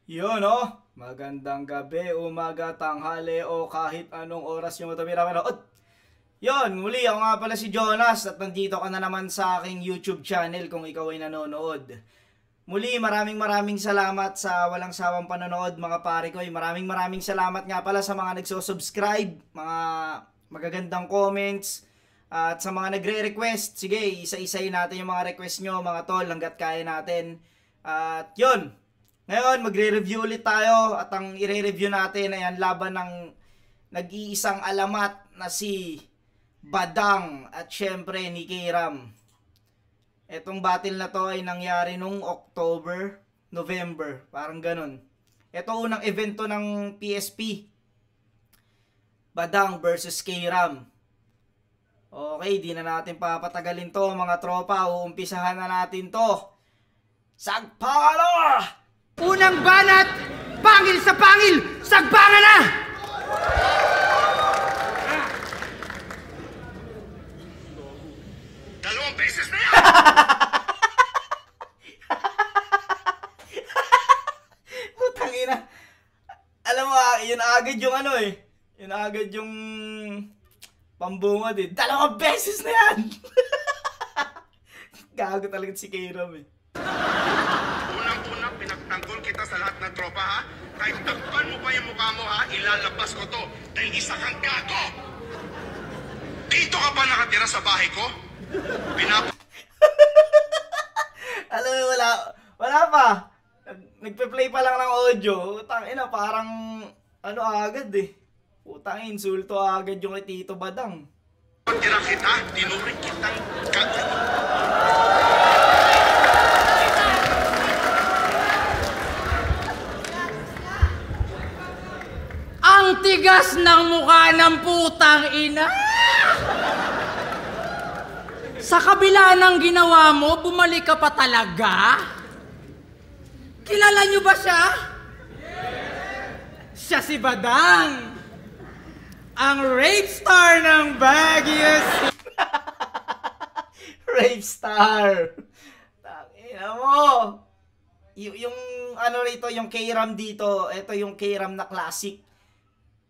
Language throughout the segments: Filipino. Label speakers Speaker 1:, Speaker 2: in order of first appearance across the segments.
Speaker 1: Yun, oh. Magandang gabi, umaga, tanghali, o kahit anong oras nyo ito pinapanood. Yun, muli ako nga pala si Jonas at nandito ka na naman sa aking YouTube channel kung ikaw ay nanonood. Muli, maraming salamat sa walang sawang panonood mga pare ko. Maraming salamat nga pala sa mga nagso-subscribe, mga magagandang comments, at sa mga nagre-request. Sige, isa-isayin natin yung mga request nyo mga tol hanggat kaya natin. At yun, ngayon, magre-review ulit tayo at ang i-review natin ay ang laban ng nag-iisang alamat na si Badang at syempre ni Kram. Etong battle na to ay nangyari nung October, November, parang ganun. Ito unang event to ng PSP. Badang versus Kram. Okay, di na natin papatagalin to mga tropa. Uumpisahan na natin to. Sagpala!
Speaker 2: Unang banat, pangil sa pangil, sagbangan na!
Speaker 3: Dalawang beses na yan!
Speaker 1: Putang ina. Alam mo, yun agad yung ano eh. Yun agad yung pambungad eh. Dalawang beses na yan! Gago talaga si Kram eh.
Speaker 3: Unang-unang pinagtanggol kita sa lahat ng tropa ha. Kahit takpan mo pa yung mukha mo ha, ilalabas ko to. Dahil isa kang gago! Dito ka pa nakatira sa bahay ko?
Speaker 1: Alam mo, wala pa. Nagpe-play pa lang ng audio. Putang ina, parang ano agad eh. Putang insulto agad yung kay Tito Badang.
Speaker 3: Tira kita, tinuring kitang gago.
Speaker 2: Ang tigas ng mukha ng putang ina! Sa kabila ng ginawa mo, bumalik ka pa talaga? Kilala niyo ba siya? Siya si Badang! Ang rape star ng Baguio City!
Speaker 1: Rave Star. Tangina mo. Yung ano rito, yung Kram dito, ito yung Kram na classic.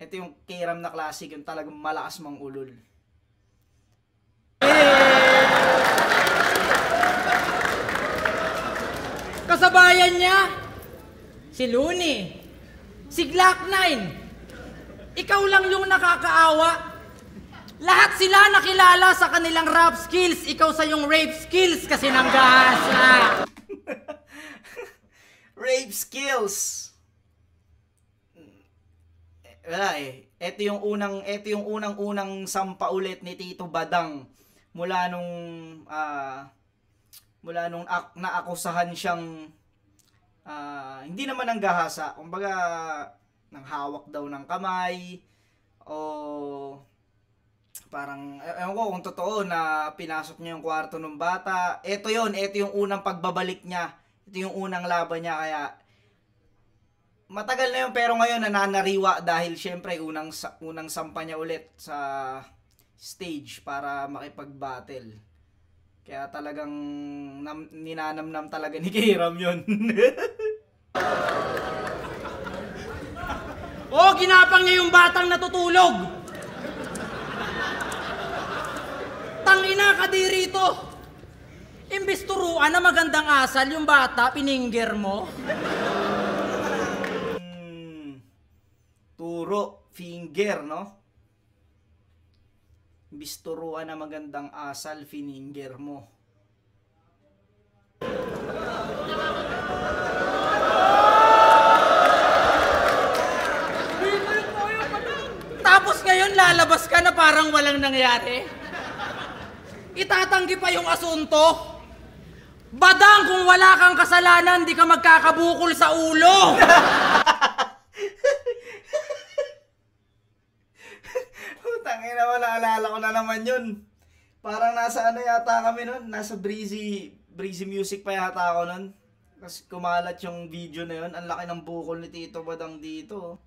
Speaker 1: Ito yung Kram na classic, yung talagang malakas mang ulol.
Speaker 2: Kasabayan niya, si Looney, si Glock 9. Ikaw lang yung nakakaawa. Lahat sila nakilala sa kanilang rap skills, ikaw sa yung rape skills kasi nanggahasa.
Speaker 1: Rape skills. Wala eh. Ito yung unang sampa ulit ni Tito Badang mula nung naakusahan siyang hindi naman nanggahasa, kumbaga nang hawak daw ng kamay o parang ewan ko kung totoo na pinasok niya yung kwarto ng bata. Ito yung unang pagbabalik niya. Ito yung unang laban niya, kaya matagal na yun pero ngayon nananariwa dahil syempre unang sampa niya ulit sa stage para makipag-battle. Kaya talagang ninanamnam talaga ni Kram yun.
Speaker 2: Oh, ginapang niya yung batang natutulog. Tangina ka di rito. Imbis turuan na magandang asal yung bata, pininger mo.
Speaker 1: Turo, finger, no? Imbis turuan na magandang asal, fininger mo.
Speaker 2: Tapos ngayon lalabas ka na parang walang nangyari. Itatanggi pa yung asunto. Badang, kung wala kang kasalanan, di ka magkakabukol sa ulo.
Speaker 1: Tangina mo, naalala ko na naman yun. Parang nasa ano yata kami nun, nasa breezy music pa yata ako nun. Tapos kumalat yung video na yun, ang laki ng bukol ni Tito Badang dito.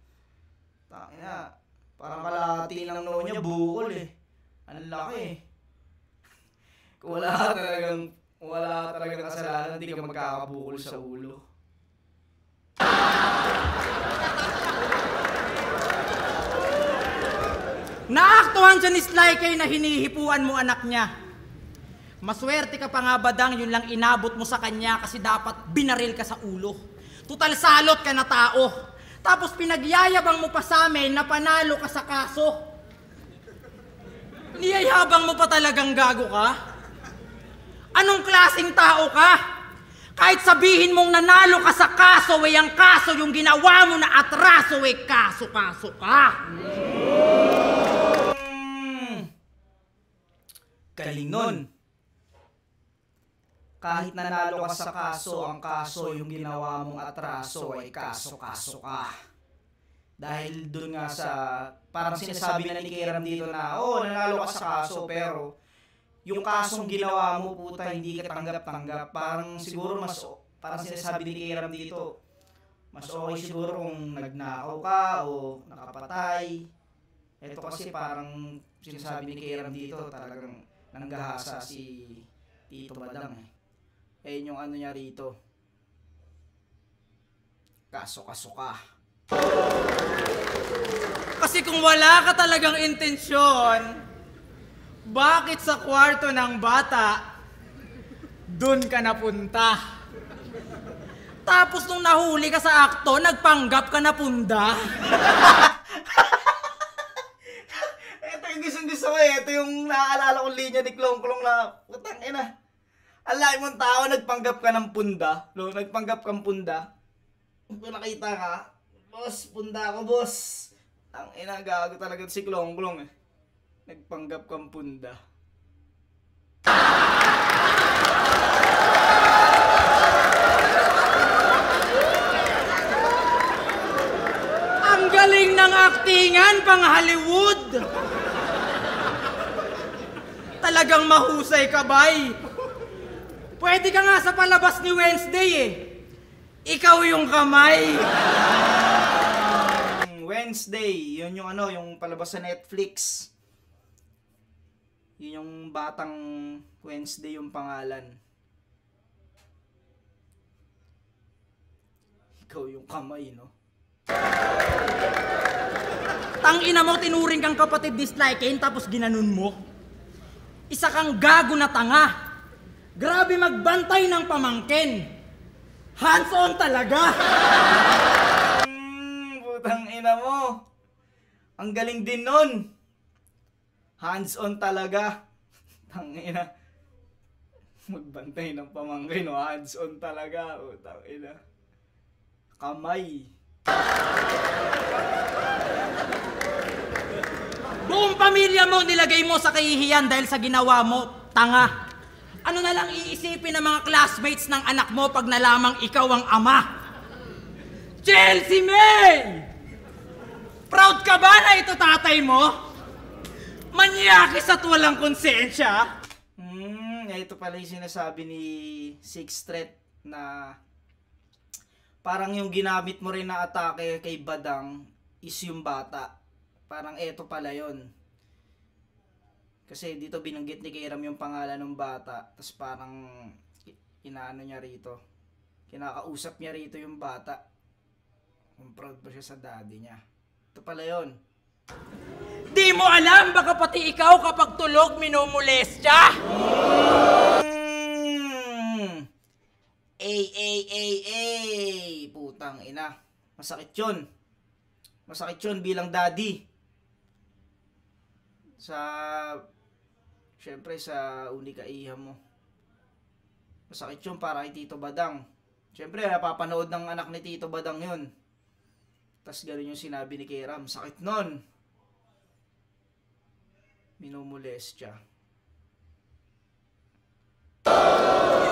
Speaker 1: Tangina, parang kalahati ng noo niya bukol eh. Ang laki eh. Kung wala ka talagang kasalanan, hindi ka magkakabukol sa ulo.
Speaker 2: Naaktuhan siya ni Sly K na hinihipuan mo anak niya. Maswerte ka pa nga, Badang, yun lang inabot mo sa kanya kasi dapat binaril ka sa ulo. Tutal salot ka na tao. Tapos pinagyayabang mo pa sa amin na panalo ka sa kaso. Niyayabang mo pa talagang gago ka? Anong klaseng tao ka? Kahit sabihin mong nanalo ka sa kaso, ang kaso yung ginawa mo na atraso, kaso-kaso ka.
Speaker 1: Galing nun. Kahit nanalo ka sa kaso, ang kaso yung ginawa mong atraso ay kaso-kaso ka. Dahil dun nga sa, parang sinasabi na ni Kairam dito na, nanalo ka sa kaso, pero yung kasong ginawa mo, puta, hindi ka tanggap-tanggap. Parang siguro parang sinasabi ni Kairam dito, mas okay siguro kung nagnakaw ka o nakapatay. Ito kasi parang sinasabi ni Kairam dito, talagang nanggahasa si Tito Badang eh. Ayun yung ano niya rito. Kaso-kaso ka.
Speaker 2: Kasi kung wala ka talagang intensyon, bakit sa kwarto ng bata, dun ka napunta? Tapos nung nahuli ka sa akto, nagpanggap ka na punda?
Speaker 1: Ito yung gusto ko eh. Ito yung naaalala kong linya ni Klong-Klong na, putang ina. Ang lahi mong tao, nagpanggap ka ng punda. No? Nagpanggap kang punda. Kung nakita ka, boss, punda ako, boss. Ang ina, gago talaga si Klong-Klong eh. Nagpanggap kang punda.
Speaker 2: Ang galing ng aktingan, pang Hollywood. Talagang mahusay ka, bay. Pwede ka nga sa palabas ni Wednesday eh. Ikaw yung kamay.
Speaker 1: Wednesday, yun yung ano, yung palabas sa Netflix. Yun yung batang Wednesday yung pangalan. Ikaw yung kamay, no?
Speaker 2: Tangina mo, tinuring kang kapatid ni Sly Kane tapos ginanon mo. Isa kang gago na tanga. Grabe magbantay ng pamangkin. Hands-on talaga.
Speaker 1: Putang ina mo. Ang galing din nun. Hands-on talaga. Tangina. Magbantay ng pamangkin, no? Hands-on talaga. Putang ina. Kamay.
Speaker 2: Buong pamilya mo nilagay mo sa kahihiyan dahil sa ginawa mo, tanga. Ano na lang iisipin ng mga classmates ng anak mo pag nalamang ikaw ang ama? Chelsea May! Proud ka ba na ito tatay mo? Manyakis at walang konsensya?
Speaker 1: Ito pala yung sinasabi ni Sixth Threat na parang yung ginamit mo rin na atake kay Badang is yung bata. Parang ito pala yun. Kasi dito binanggit ni Kairam yung pangalan ng bata. Tapos parang inaano niya rito. Kinakausap niya rito yung bata. Kung proud ba siya sa daddy niya. Ito pala yun.
Speaker 2: Di mo alam, baka pati ikaw kapag tulog minumulestya.
Speaker 1: Putang ina. Masakit yun. Masakit yun bilang daddy. Siyempre sa unikaiha mo. Masakit yun para kay Tito Badang. Siyempre napapanood ng anak ni Tito Badang yun. Tapos gano'n yung sinabi ni Kairam. Sakit nun. Minumulestya.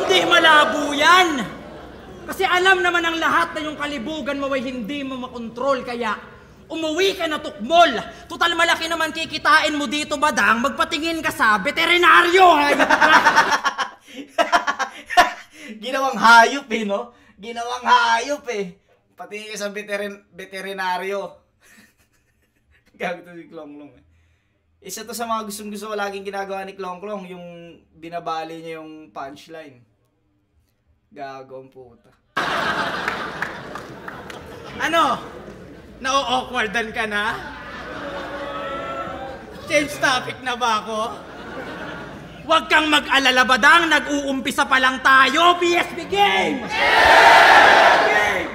Speaker 2: Hindi malabo yan. Kasi alam naman ng lahat na yung kalibugan mo ay hindi mo makontrol. Kaya umuwi ka na tukmol. Total malaki naman kikitain mo dito, Badang. Magpatingin ka sa veterinaryo.
Speaker 1: Ginawang hayop eh, no? Ginawang hayop eh. Patingin ka sa veterinaryo. Gago to si Klong-Klong eh. Isa to sa mga gustong-gusto ko laging ginagawa ni Klong-Klong, yung binabali niya yung punchline. Gago ang puta.
Speaker 2: Ano? Na-awkwardan ka na? Mag-change topic na ba ako? Huwag kang mag-alala, Badang. Nag-uumpisa pa lang tayo. PSP game! Game!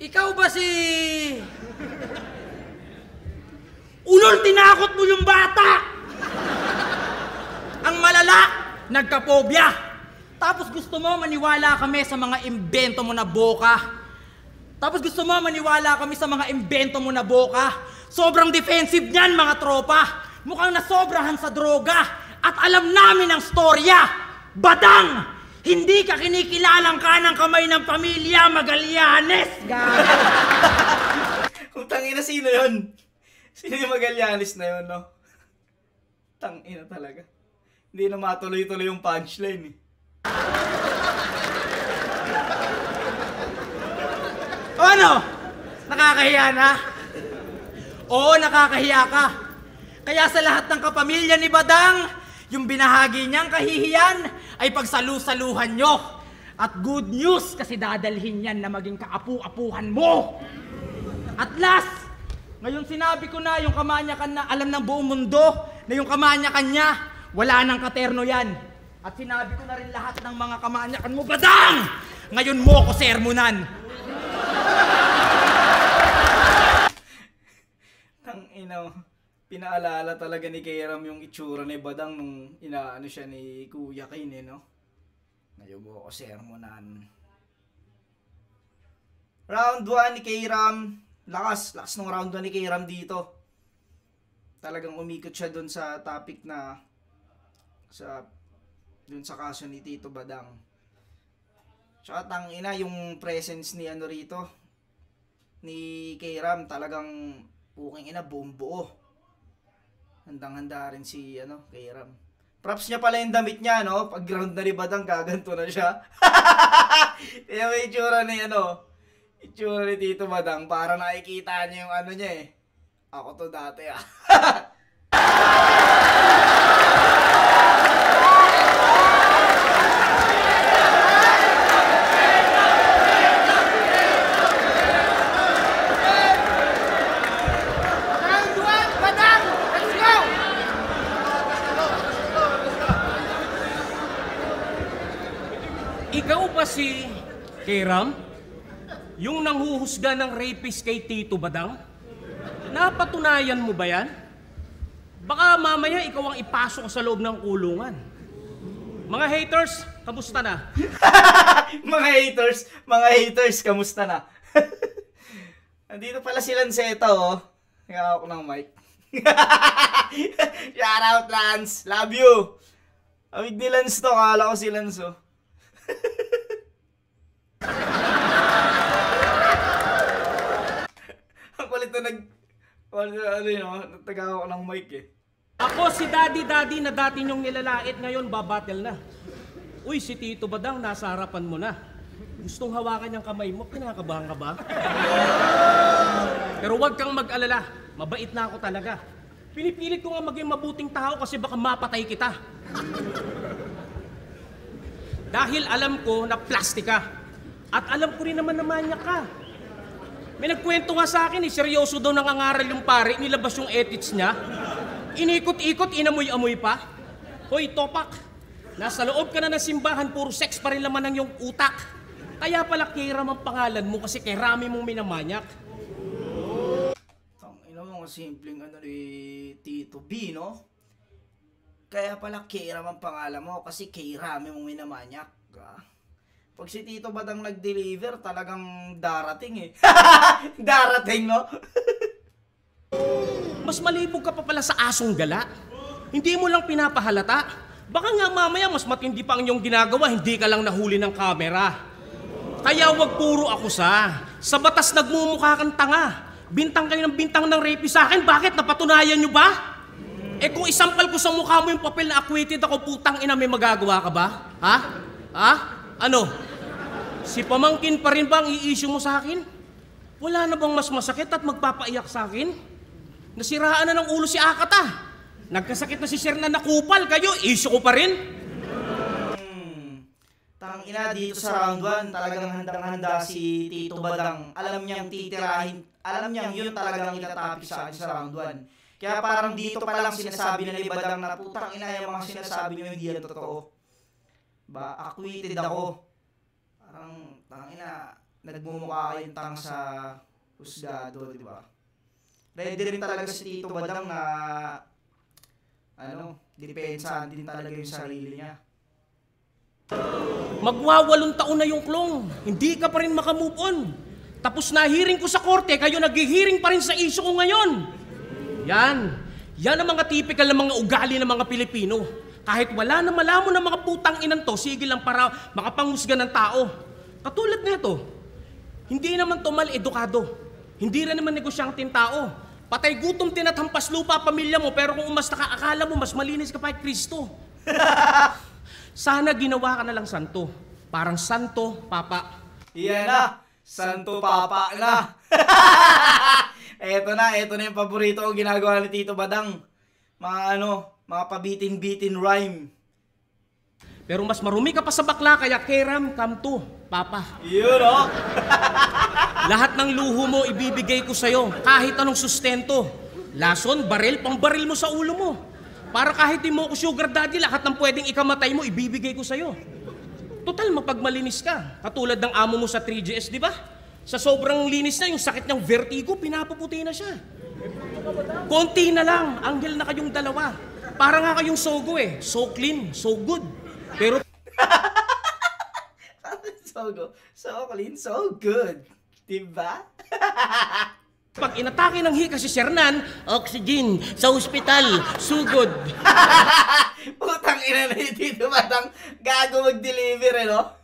Speaker 2: Ikaw ba si... Ulol, tinakot mo yung bata! Ang malala, nagka-phobia. Tapos gusto mo maniwala kami sa mga imbento mo na boka. Sobrang defensive niyan, mga tropa. Mukhang nasobrahan sa droga. At alam namin ang storya. Badang! Hindi ka kinikilalang kanang kamay ng pamilya Magallanes.
Speaker 1: Tangina, sino yun? Sino yung Magallanes na yun, no? Tangina talaga. Hindi na matuloy-tuloy yung punchline, eh.
Speaker 2: O ano? Nakakahiya na? Oo, nakakahiya ka. Kaya sa lahat ng kapamilya ni Badang, yung binahagi niyang kahihiyan ay pagsalu-saluhan nyo. At good news kasi dadalhin yan na maging kaapu-apuhan mo. At last, ngayon sinabi ko na yung kamanyakan na alam ng buong mundo na yung kamanyakan niya, wala nang katerno yan. At sinabi ko na rin lahat ng mga kamanyakan mo, Badang! Ngayon mo ko sermonan.
Speaker 1: Tangina, pinaalala talaga ni Kairam yung itsura ni Badang nung inaano siya ni Kuya Kane, no? Ngayon mo ako sermonan. Round 1 ni Kairam. Lakas nung round 1 ni Kairam dito. Talagang umikot siya dun sa topic na dun sa kaso ni Tito Badang. Tsaka tangina yung presence ni ano rito ni Kairam, talagang puking ina, buong buo. Handang-handa rin si Kairam. Props niya pala yung damit niya, no? Pag round na ni Badang, gaganto na siya. Kaya may itsura ni itsura ni Tito Badang, para nakikita niya yung niya, eh. Ako to dati, ah.
Speaker 4: Ikaw ba si Kairam? Yung nanghuhusga ng rapist kay Tito Badang? Napatunayan mo ba yan? Baka mamaya ikaw ang ipasok sa loob ng kulungan. Mga haters, kamusta na?
Speaker 1: mga haters, kamusta na? Nandito pala si Lanceta, oh. Hingawak ko ng mic. Shout out, Lance. Love you. Awig ni Lance to, kala ko si Lance, oh. Ang kulit na nagtagawa ko ng mic, eh.
Speaker 4: Ako si Daddy na dati niyong nilalait, ngayon babattle na. Uy, si Tito Badang, nasa harapan mo na. Gustong hawakan yung kamay mo, kinakabahan ka ba? Pero huwag kang mag-alala, mabait na ako talaga. Pinipilit ko nga maging mabuting tao kasi baka mapatay kita. Dahil alam ko na plastic ka. At alam ko rin naman na manyak ka. May nagkwento nga sa akin, seryoso daw nangangaral yung pare, nilabas yung edits niya. Inikot-ikot, inamoy-amoy pa. Hoy, topak, nasa loob ka na ng simbahan, puro sex pa rin laman ng yung utak. Kaya pala Kairam ang pangalan mo kasi kay Rami mong minamanyak.
Speaker 1: Ina mo, simpleng ni Tito B, no? Kaya pala Kairam ang pangalan mo kasi kay Rami mong minamanyak. Pag si Tito Badang nag-deliver, talagang darating, eh. Darating, no?
Speaker 4: Mas malibog ka pa pala sa asong gala. Hindi mo lang pinapahalata. Baka nga mamaya mas matindi pa ang iyong ginagawa, hindi ka lang nahuli ng kamera. Kaya wag puro akusa. Sa batas nagmumukha kang tanga. Bintang kayo ng bintang ng rape sa akin, bakit? Napatunayan nyo ba? Eh kung isampal ko sa mukha mo yung papel na acquitted ako, putang ina, may magagawa ka ba? Ha? Ha? Ano? Si pamangkin pa rin ba ang i-issue mo sa akin? Wala na bang mas masakit at magpapaiyak sa akin? Nasiraan na ng ulo si Akata. Nagkasakit na si Sir na nakupal. Kayo, issue ko pa rin?
Speaker 1: Tangina, dito sa round 1, talagang handang-handa si Tito Badang. Alam niyang titirahin, alam niyang yun talagang itatapik sa akin sa round 1. Kaya parang dito pa lang sinasabi na ni Badang na putang ina yung mga sinasabi niyo hindi yan totoo. Acquitted ako. Parang tangina, nagmumukha kayong tang sa husgado, di ba? Ready rin talaga si Tito Badang na depensahan din talaga yung sarili niya.
Speaker 4: Magwawalong taon na yung klong. Hindi ka pa rin makamove on. Tapos na hearing ko sa korte, kayo nag-hearing pa rin sa issue ko ngayon. Yan. Yan ang mga typical na mga ugali ng mga Pilipino. Kahit wala na malamon ng mga putang inan to, sige lang para makapanghusga ng tao. Katulad nito, hindi naman to mal-edukado. Hindi rin naman negosyanteng tao. Patay gutom tinathampas lupa pamilya mo, pero kung umasta ka, akala mo mas malinis ka pa kay Kristo. Sana ginawa ka na lang santo. Parang Santo Papa.
Speaker 1: Iyan na! Santo Papa na! Eto na yung paborito ko ginagawa ni Tito Badang. Mga pabitin-bitin rhyme.
Speaker 4: Pero mas marumi ka pa sa bakla, kaya Keram, come to, Papa.
Speaker 1: Yun o!
Speaker 4: Lahat ng luho mo ibibigay ko sa'yo, kahit anong sustento. Lason, baril, pang baril mo sa ulo mo. Para kahit di mo ko sugar daddy, lahat ng pwedeng ikamatay mo, ibibigay ko sa'yo. Total, mapagmalinis ka. Katulad ng amo mo sa 3GS, di ba? Sa sobrang linis na, yung sakit niyang vertigo, pinapaputi na siya. Konti na lang, anghel na kayong dalawa. Para nga kayong sogo eh. So clean, so good. Pero
Speaker 1: so clean, so good. Diba?
Speaker 4: pag inatake ng hika si Sernan, oxygen, sa ospital, sugod.
Speaker 1: Putang ina na yung Tito Badang gago mag-deliver, no?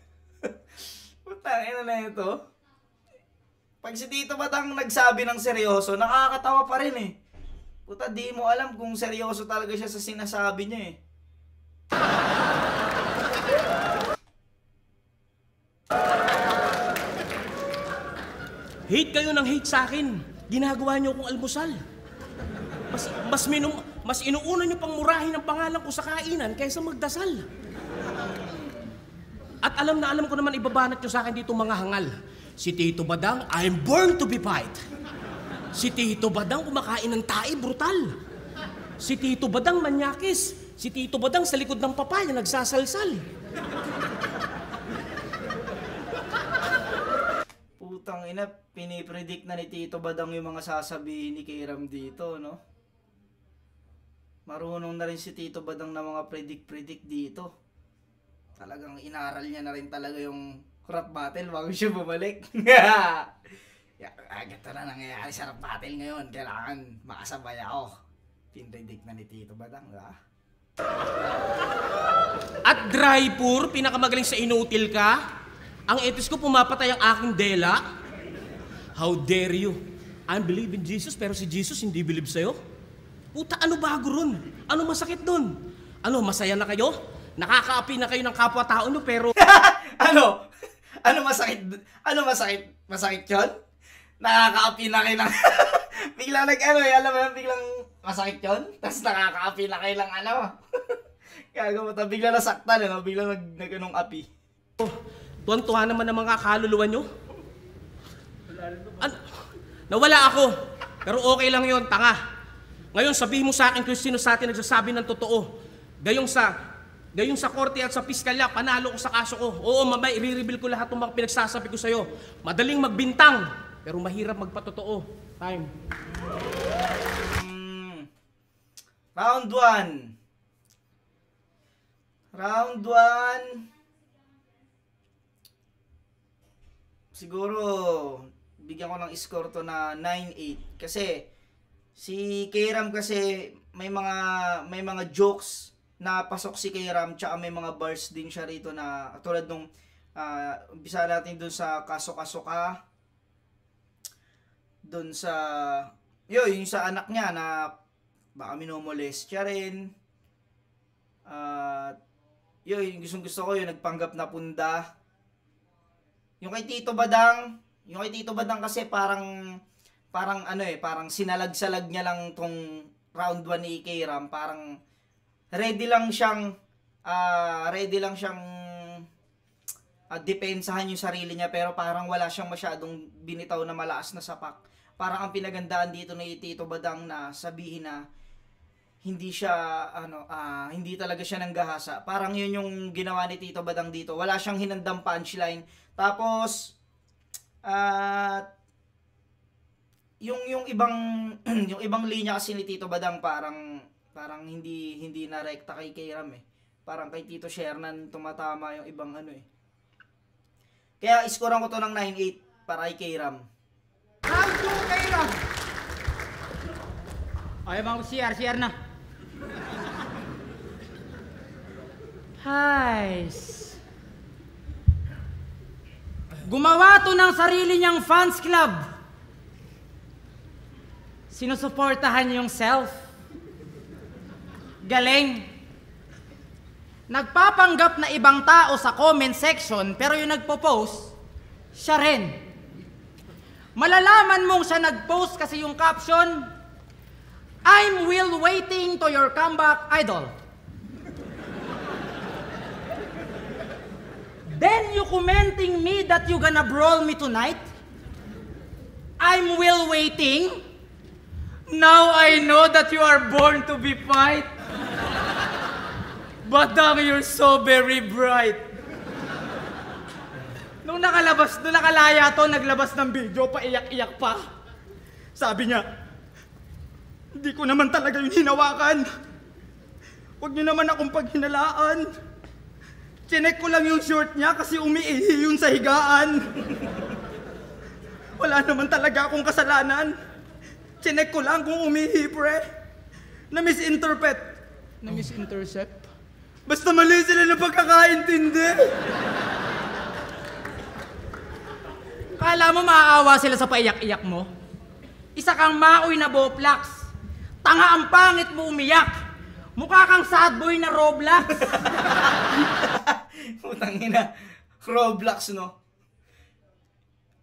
Speaker 1: Putang ina na ito. Pag si Tito Badang nagsabi ng seryoso, nakakatawa pa rin eh. Puta, di mo alam kung seryoso talaga siya sa sinasabi niya eh.
Speaker 4: Hate kayo ng hate sa akin. Ginagawa niyo akong almusal. Mas inuuna niyo pang murahin ang pangalan ko sa kainan kaysa magdasal. At alam na alam ko naman ibabanat niyo sa akin dito mga hangal. Si Tito Badang, I'm born to be fight. Si Tito Badang kumakain ng tae, brutal. Si Tito Badang manyakis. Si Tito Badang sa likod ng papaya nagsasalsal.
Speaker 1: Putang ina, pinipredict na ni Tito Badang yung mga sasabihin ni Keram dito, no? Marunong na rin si Tito Badang na mga predict dito. Talagang inaral niya na rin talaga yung rap battle bago siya bumalik. Agad na nangyayari sa rap battle ngayon. Kailangan makasabay ako. Pinredict na ni Tito Badang, ha?
Speaker 4: At Drypur, pinakamagaling sa inutil ka? Ang etis ko pumapatay ang aking dela? How dare you? I believe in Jesus pero si Jesus hindi believe sa'yo? Puta, ano bago ron? Ano masakit dun? Ano, masaya na kayo? Nakakaapi na kayo ng kapwa-tao nyo pero...
Speaker 1: Ano? Ano masakit? Ano masakit? Masakit yun? Nakakaapi na kayo ng... biglang alam mo yun, biglang masakit yun? Tapos nakakaapi na kayo ng Gagawin, biglang nasaktan, biglang nag-anong api.
Speaker 4: Tuwan-tuwa naman ang mga kaluluwa nyo. Nawala ako. Pero okay lang yon, tanga. Ngayon, sabihin mo sa akin kung sino sa atin nagsasabi ng totoo. Gayong sa korte at sa piskalya, panalo ko sa kaso ko. Oo, mamay, i-reveal ko lahat ng mga pinagsasabi ko sa'yo. Madaling magbintang, pero mahirap magpatotoo. Time.
Speaker 1: Round 1. Round 1. Siguro, bigyan ko ng score to na 9-8. Kasi, si Keram kasi may mga jokes na pasok si Keram, tsaka may mga bars din siya rito na tulad nung umpisa natin dun sa kaso-kaso ka. Dun sa yung sa anak niya na baka minomolest siya rin. Yung gusto ko yung nagpanggap na punda. Yung kay Tito Badang kasi parang parang sinalag-salag niya lang tong round 1 ni Keram. Parang ready lang siyang depensahan yung sarili niya, pero parang wala siyang masyadong binitaw na malakas na sapak. Parang ang pinagandaan dito ni Tito Badang na sabihin na hindi siya hindi talaga siya nanggahasa. Parang yun yung ginawa ni Tito Badang dito. Wala siyang hinandang punchline. Tapos yung ibang yung ibang linya kasi ni Tito Badang parang hindi na rekta kay Kayram eh. Parang kay Tito Shernan tumatama yung ibang Kaya iskoran ko to ng 9-8 para kay Kayram.
Speaker 2: How to Kayram? Ay, bang CR na. Hays. Gumawa to ng sarili niyang fans club. Sinusuportahan yung self. Galing. Nagpapanggap na ibang tao sa comment section, pero yung nagpo-post, siya rin. Malalaman mong siya nag-post kasi yung caption, I'm will waiting to your comeback, idol. Then you commenting me that you gonna brawl me tonight? I'm will waiting. Now I know that you are born to be fight. Badang, you're so very bright. Nung nakalaya to, naglabas ng video, paiyak-iyak pa. Sabi niya, hindi ko naman talaga yung hinawakan. Huwag niyo naman akong paghinalaan. Chinek ko lang yung short niya kasi umiihi yun sa higaan. Wala naman talaga akong kasalanan. Chinek ko lang kung umihi, pre. Na-misintercept? Basta mali sila na pagkakaintindi. Kala mo maaawa sila sa paiyak-iyak mo? Isa kang maoy na boplax. Tanga ang pangit mo umiyak. Mukha kang sad boy na Roblox.
Speaker 1: Putang ina. Roblox, no?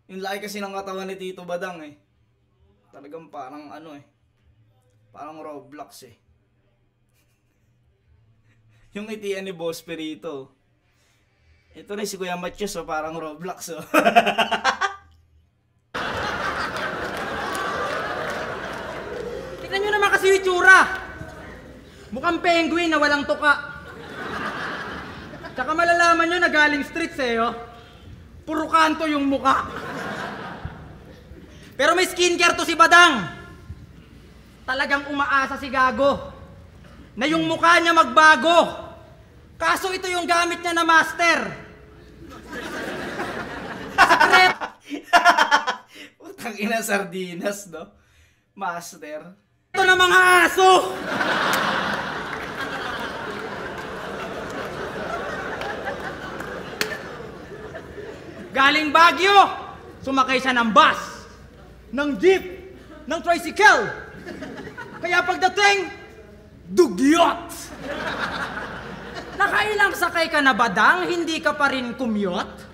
Speaker 1: Yung laki kasi ng katawan ni Tito Badang eh. Talagang parang parang Roblox eh. Yung itian ni Boss Perito. Ito na si Kuya Matius, parang Roblox.
Speaker 2: Tignan nyo naman kasi yung itsura. Mukhang penguin na walang tuka. Tsaka malalaman nyo na galing streets Puro kanto yung muka. Pero may skincare to si Badang. Talagang umaasa si Gago na yung mukha niya magbago. Kaso ito yung gamit niya na master. Secret.
Speaker 1: Putang ina, sardinas, no? Master.
Speaker 2: Ito na mga aso. Galing Baguio, sumakay siya ng bus, ng jeep, ng tricycle. Kaya pagdating, dugyot! Nakailang sakay ka na Badang, hindi ka pa rin kumyot?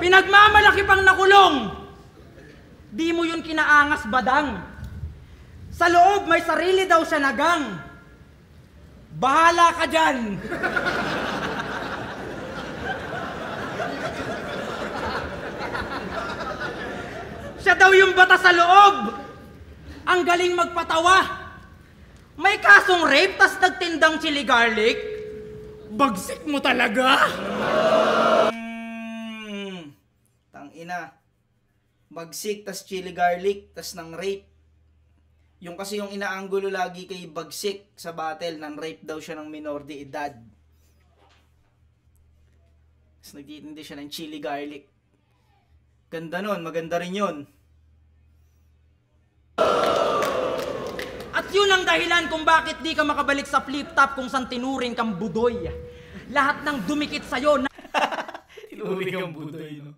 Speaker 2: Pinagmamalaki pang nakulong. Di mo yun kinaangas Badang. Sa loob may sarili daw siya nagang. Bahala ka dyan! Siya daw yung bata sa loob! Ang galing magpatawa! May kasong rape, tas nagtindang chili garlic? Bagsik mo talaga!
Speaker 1: Tangina. Bagsik, tas chili garlic, tas ng rape. Yung kasi yung inaanggulo lagi kay Bagsik sa battle, ng rape daw siya ng minor de edad. Tapos nagtitindi siya ng chili garlic. Ganda nun, maganda rin yun.
Speaker 2: At yun ang dahilan kung bakit di ka makabalik sa flip-top kung saan tinuring kang budoy. Lahat ng dumikit sa'yo na...
Speaker 1: Tinuring kang budoy, no?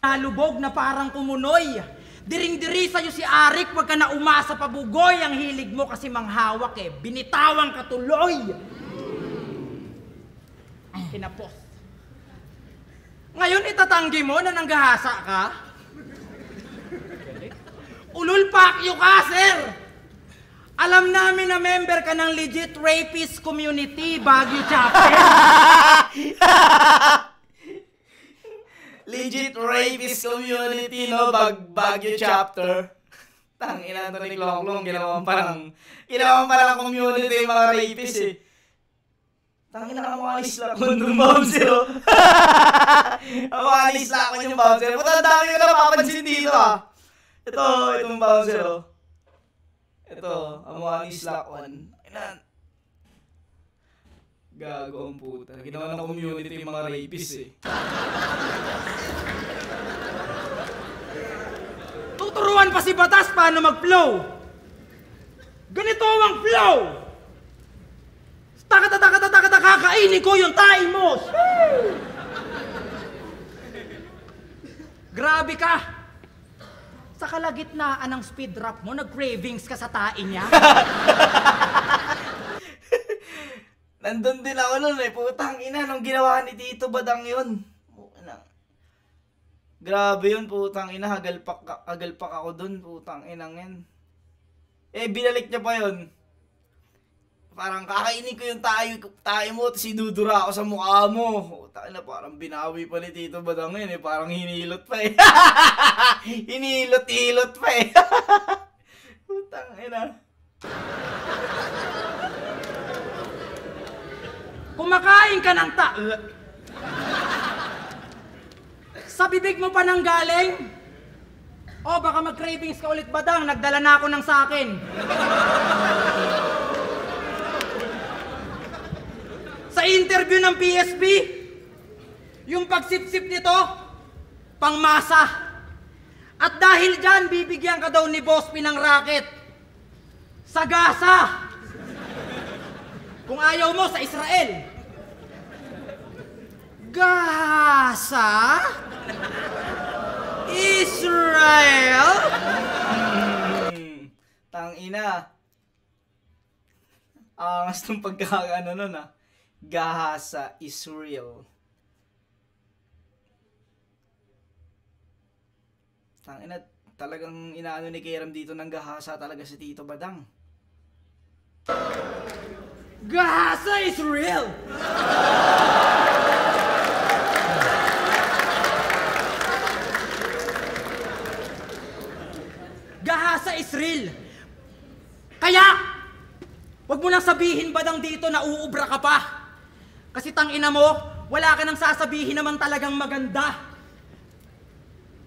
Speaker 2: Nalubog na parang kumunoy. Diring-diri sa'yo si Arik, wag ka na umasa pa bugoy. Ang hilig mo kasi manghawak binitawang ka tuloy. Kinapos. Ngayon itatanggi mo na nanggahasa ka? Ulul pakyo ka, sir! Alam namin na member ka ng legit rapist community, Baguio Chapter.
Speaker 1: Legit rapist community, no? Baguio chapter. Tangina to ni Klong, ginawan pa lang community yung mga rapist eh. Tangina ka mga isla ko yung bouncer, oh. Ang mga isla ko yung bouncer. Puta, ang dami ko na napapansin dito, ah. Itong bouncer, oh. Ito, ang mga isla ko. Gago ang puta. Ginawa ng community yung mga rapist, eh.
Speaker 2: Tuturuan pa si Batas paano mag-flow. Ganito ang flow. Takata, kakainin ko yung tae mo. Grabe ka. Sa kalagitnaan ng speed rap mo, nag-cravings ka sa tae niya.
Speaker 1: Nandun din ako nun eh. Putang ina, nung ginawa ni Tito Badang yun. Grabe yun, putang ina. Hagalpak ako dun, putang inang yan. Eh, binalik niya pa yun. Parang kakainin ko yung tayo mo, tapos idudura ako sa mukha mo. Putang ina, parang binawi pa ni Tito Badang yun eh. Parang hinilot pa eh. Hinilot pa eh. Putang ina.
Speaker 2: Kumakain ka ng sa bibig mo pa nang galing? O baka mag-cravings ka ulit, Badang. Nagdala na ako ng sakin. Sa interview ng PSP, yung pagsipsip nito, pangmasa. At dahil dyan, bibigyan ka daw ni Boss P ng racket. Sa Gaza. Kung ayaw mo, sa Israel. Gaza? Israel?
Speaker 1: Tangina. Angas ng pagkakaano nun ah. Gaza, Israel. Tangina, talagang inaano ni Kerem dito ng Gaza talaga si Tito Badang.
Speaker 2: Gaza, Israel! Gaza, Israel! Kaya, wag mo nang sabihin, Badang, dito na uubra ka pa. Kasi tangina mo, wala ka nang sasabihin naman talagang maganda.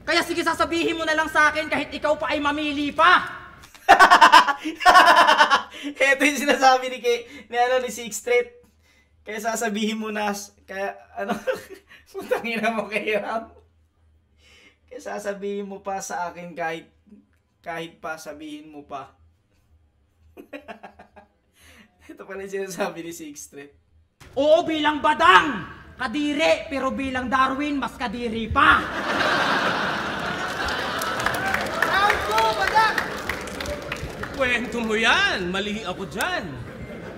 Speaker 2: Kaya sige, sasabihin mo na lang sa akin kahit ikaw pa ay mamili pa.
Speaker 1: Ito yung sinasabi ni Sixth Street. Kaya sasabihin mo na, kaya ano, putangina mo kay Ram. Kaya sasabihin mo pa sa akin kahit pa sabihin mo pa. Ito pala yung sinasabi ni Sixth Street.
Speaker 2: Oo, bilang Badang, kadiri, pero bilang Darwin, mas kadiri pa.
Speaker 1: Round 2, Badang!
Speaker 4: Kwento mo yan. Mali ako dyan.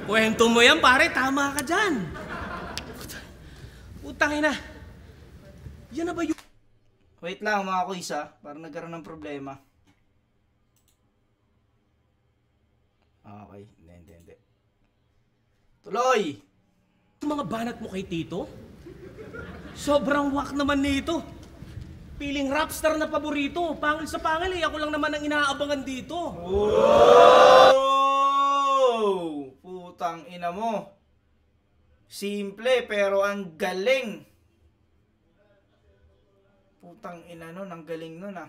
Speaker 4: Kwento mo yan, pare. Tama ka dyan. Putang ina. Yan na ba yung...
Speaker 1: Wait lang mga kuys ha. Parang nagkaroon ng problema. Okay. Hindi. Tuloy!
Speaker 4: mga banat mo kay Tito? Sobrang wak naman nito. Piling rapstar na paborito. Pangil sa pangil eh. Ako lang naman ang inaabangan dito.
Speaker 1: Oh! Putang ina mo. Simple pero ang galing. Putang ina nun, ang galing nun ah.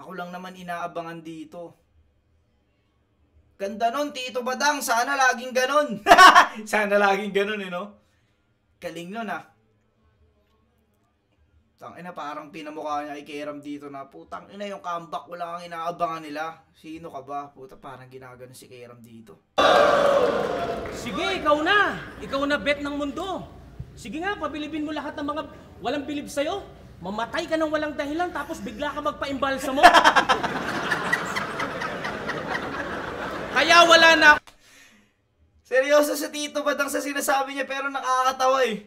Speaker 1: Ako lang naman inaabangan dito. Ganda nun, Tito Badang. Sana laging ganon. Sana laging ganon eh, no? Galing nun ah. Tangina, parang pinamukha niya kay Kerem dito na putang ina yung comeback ko lang ang inaabangan nila. Sino ka ba? Puta, parang ginagano si Kerem dito.
Speaker 4: Sige, ikaw na. Ikaw na bet ng mundo. Sige nga, pabilibin mo lahat ng mga walang bilib sa'yo. Mamatay ka ng walang dahilan tapos bigla ka magpaimbalsa mo. Kaya wala na.
Speaker 1: Seryoso sa Tito Badang sa sinasabi niya pero nakakatawa eh.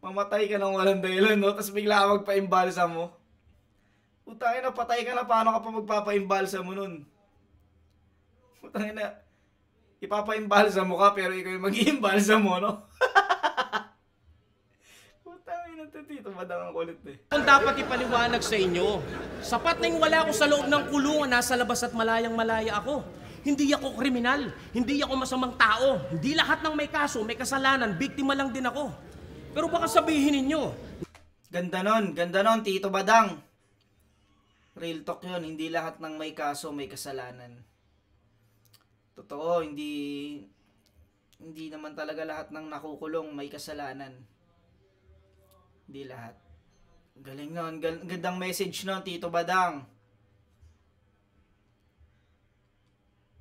Speaker 1: Mamatay ka ng walang dahilan, no? Tapos bigla ka magpaimbalsa mo. Putangin na, patay ka na, paano ka pa magpapaimbalsa mo nun? Putang ina. Ipapa-imbalsa mo ka pero ikaw yung mag-iimbalsa mo, no? Putang ina to, Tito Badang, ang kulit eh.
Speaker 4: Kung dapat ipaliwanag sa inyo, sapat na yung wala ako sa loob ng kulungan, nasa labas at malayang malaya ako. Hindi ako kriminal, hindi ako masamang tao, hindi lahat ng may kaso, may kasalanan, biktima lang din ako. Pero baka sabihin ninyo,
Speaker 1: Ganda nun, Tito Badang. Real talk yun, hindi lahat ng may kaso, may kasalanan. Totoo, hindi naman talaga lahat ng nakukulong may kasalanan. Hindi lahat. Galing nun, gandang message nun, Tito Badang.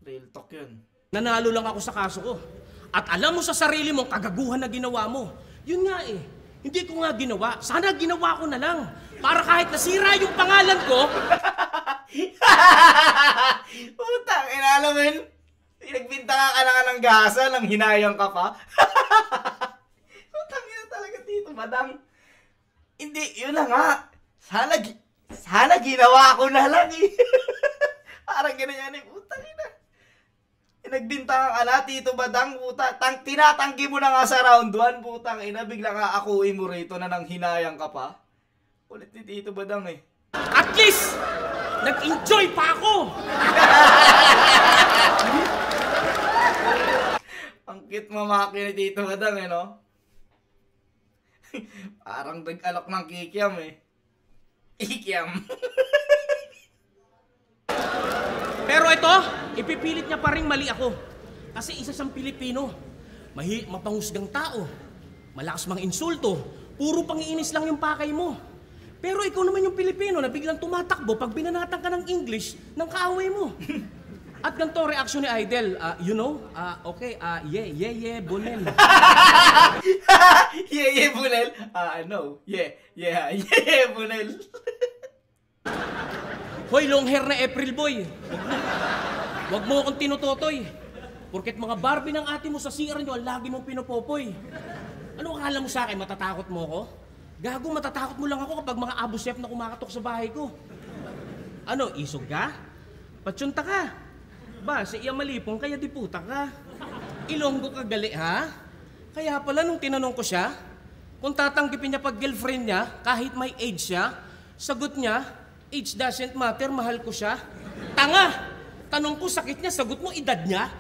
Speaker 1: Real talk yun.
Speaker 4: nanalo lang ako sa kaso ko. At alam mo sa sarili mo, kagaguhan na ginawa mo. Yun nga eh, hindi ko nga ginawa. Sana ginawa ko na lang. Para kahit nasira yung pangalan ko,
Speaker 1: Utang, alam mo yun? Pinagbinta ka na nga ng gasa, nang hinayang ka pa. Utang, yun talaga, Tito Badang. Hindi, yun na nga. Sana ginawa ko na lang eh. Parang ganyan eh. Utang, yun na. Pinagbinta ka na, Tito Badang. Tinatanggi mo na nga sa round 1. Putang ina, bigla nga akuin mo rito na nang hinayang ka pa. Ulit ni Tito Badang eh.
Speaker 4: at least, nag-enjoy pa ako.
Speaker 1: Ang cute mamaki ni Tito Badang eh, no? Parang nag-alok ng kikiam eh. Kikiam.
Speaker 4: Pero ito, ipipilit niya pa rin mali ako. Kasi isa siyang Pilipino. Mapangusgang tao. Malakas mang insulto. Puro pangiinis lang yung pakay mo. Pero ikaw naman yung Pilipino na biglang tumatakbo pag binanatan ka ng English ng kaaway mo. At ganito reaksyon ni Idol, okay, Bunel.
Speaker 1: Bunel? No. Bunel.
Speaker 4: Hoy, long hair na April boy. Wag mo akong tinutotoy. Porket mga Barbie ng ate mo sa CR nyo, lagi mong pinopopoy. Ano akala mo sa akin, matatakot mo ko? Gago, matatakot mo lang ako kapag mga Abu Chef na kumakatok sa bahay ko. Ano, isog ka? Patsyunta ka? Ba, si Iya Malipong kaya di puta ka. Ilonggo ka gali, ha? Kaya pala nung tinanong ko siya, kung tatanggipin niya pag girlfriend niya, kahit may age siya, sagot niya, age doesn't matter, mahal ko siya. Tanga! Tanong ko sakit niya, sagot mo edad niya.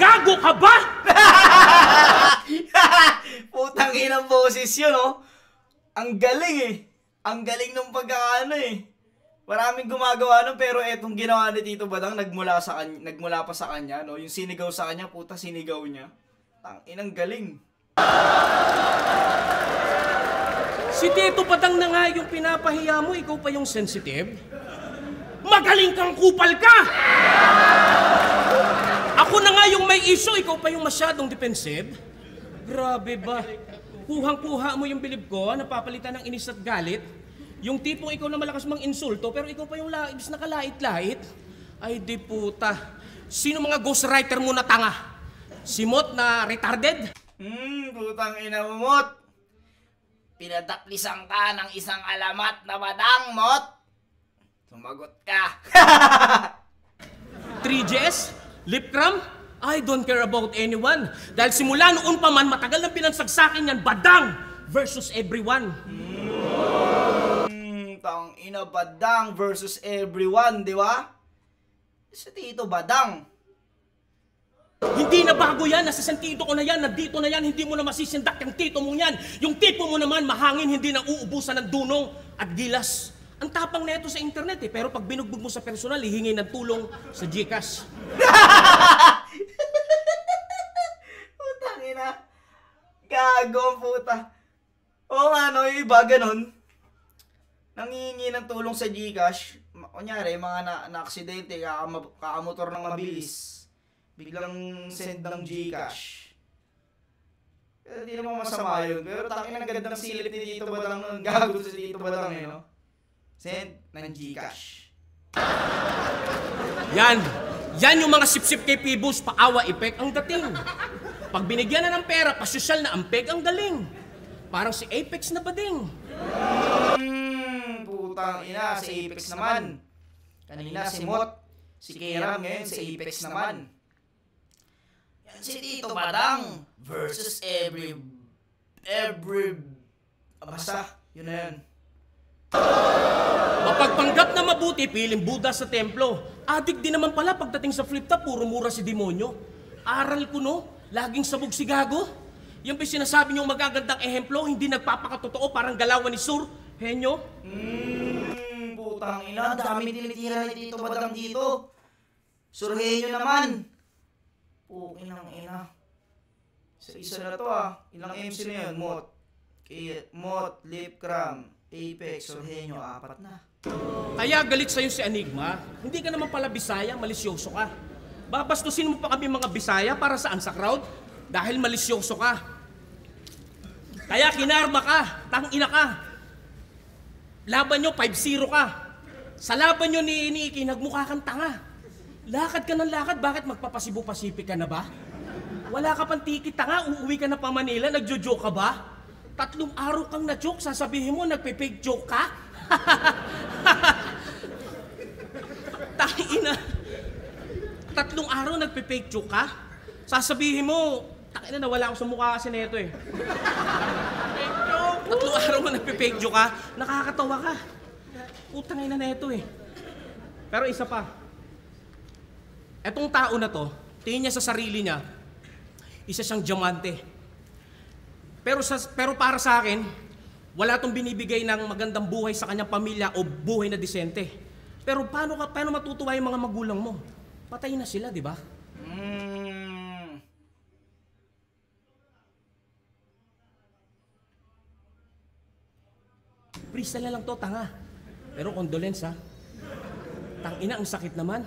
Speaker 4: Gago ka ba?
Speaker 1: Putang inang boses yun, oh. Ang galing eh. Ang galing ng pagkakaano eh. Maraming gumagawa nun, pero etong ginawa ni Tito Badang nagmula pa sa kanya, no? Yung sinigaw sa kanya, puta, sinigaw niya. Tang inang galing.
Speaker 4: Si Tito Badang na nga yung pinapahiya mo, ikaw pa yung sensitive? Magaling kang kupal ka! Ako na nga yung may issue, ikaw pa yung masyadong defensive? Grabe ba? Kuhang-kuha mo yung bilib ko, napapalitan ng inis at galit. Yung tipong ikaw na malakas mang insulto, pero ikaw pa yung laibis na kalait-lait. Ay di puta. Sino mga ghostwriter mo na tanga? Si Mot na retarded?
Speaker 1: Putang ina mo, Mot. Pinadaplisan ka ng isang alamat na Badang, Mot. Sumagot ka.
Speaker 4: 3GS? Lip cram? I don't care about anyone. Dahil simula noon pa man, matagal nang pinagsagsakin yan, Badang versus everyone.
Speaker 1: Tang ina, Badang versus everyone, di ba? Si Tito Badang.
Speaker 4: Hindi na bago yan, nasa sentido ko na yan, nandito na yan, hindi mo na masisindak yung tito mong yan. Yung tipo mo naman, mahangin, hindi na uubusan ng dunong at gilas. Ang tapang na ito sa internet eh, pero pag binugbog mo sa personal, hihingi ng tulong sa GCash.
Speaker 1: Putang ina. Gago ang puta. Oo nga no, yung iba ganun. Nangihingi ng tulong sa GCash. Kunyari, mga na-aksidente, kakamotor ng mabilis. Biglang send ng GCash. Hindi naman masama yun. Pero tangin ang ganda ng silip ni Tito Badang nun. Gago sa Tito Badang eh, no? Send ng GCash.
Speaker 4: Yan yung mga sip-sip kay Pibus, paawa effect ang dating. Pag binigyan na ng pera, pasosyal na ampeg ang galing. Parang si Apex na bading.
Speaker 1: Putang ina, si Apex naman. Kanina si Mot, si Kiram, ngayon si Apex naman. Yan si Tito Badang versus basta, yun na yun.
Speaker 4: Mapagpanggap na mabuti, piling Buddha sa templo. Adik din naman pala pagdating sa flip top, puro mura si demonyo. Aral ko no, laging sabog si Gago. Yung sinasabi niyong magagandang ehemplo, hindi nagpapakatotoo, parang galawan ni Sur. Henyo?
Speaker 1: Putang ina, ang dami tinitira ni Tito Badang dito. Surhenyo naman. Puking ng ina. Sa isa na to ilang MC na yun? Mot, Lipcram, Apex, Surhenyo, 4 na.
Speaker 4: Kaya galit sa'yo si Enigma. Hindi ka naman pala Bisaya, malisyoso ka. Babastusin mo pa kami mga Bisaya para saan sa crowd? Dahil malisyoso ka. Kaya kinarma ka, tangina ka. Laban nyo, 5-0 ka. Sa laban nyo ni Iki, nagmukha kang tanga. Lakad ka ng lakad, bakit magpapasibu-pasipik ka na ba? Wala ka pang tikit, tanga, uuwi ka na pa Manila, nagjo-joke ka ba? 3 araw kang na-joke, sasabihin mo, nagpe-fake joke ka? Tangina. 3 araw nagpe-fake joke ka? Sasabihin mo, tangina nawala ako sa mukha kasi neto eh. Fake joke! 3 araw mo nagpe-fake joke ka? Nakakatawa ka. Putang ina neto eh. Pero isa pa. Etong tao na to, tingin niya sa sarili niya, isa siyang diamante. Pero para sa akin, wala tong binibigay ng magandang buhay sa kanyang pamilya o buhay na disente. Pero paano matutuwa yung mga magulang mo? Patay na sila, di ba? Freestyle na lang to, tanga. Pero condolence ha. Tangina, ang sakit naman.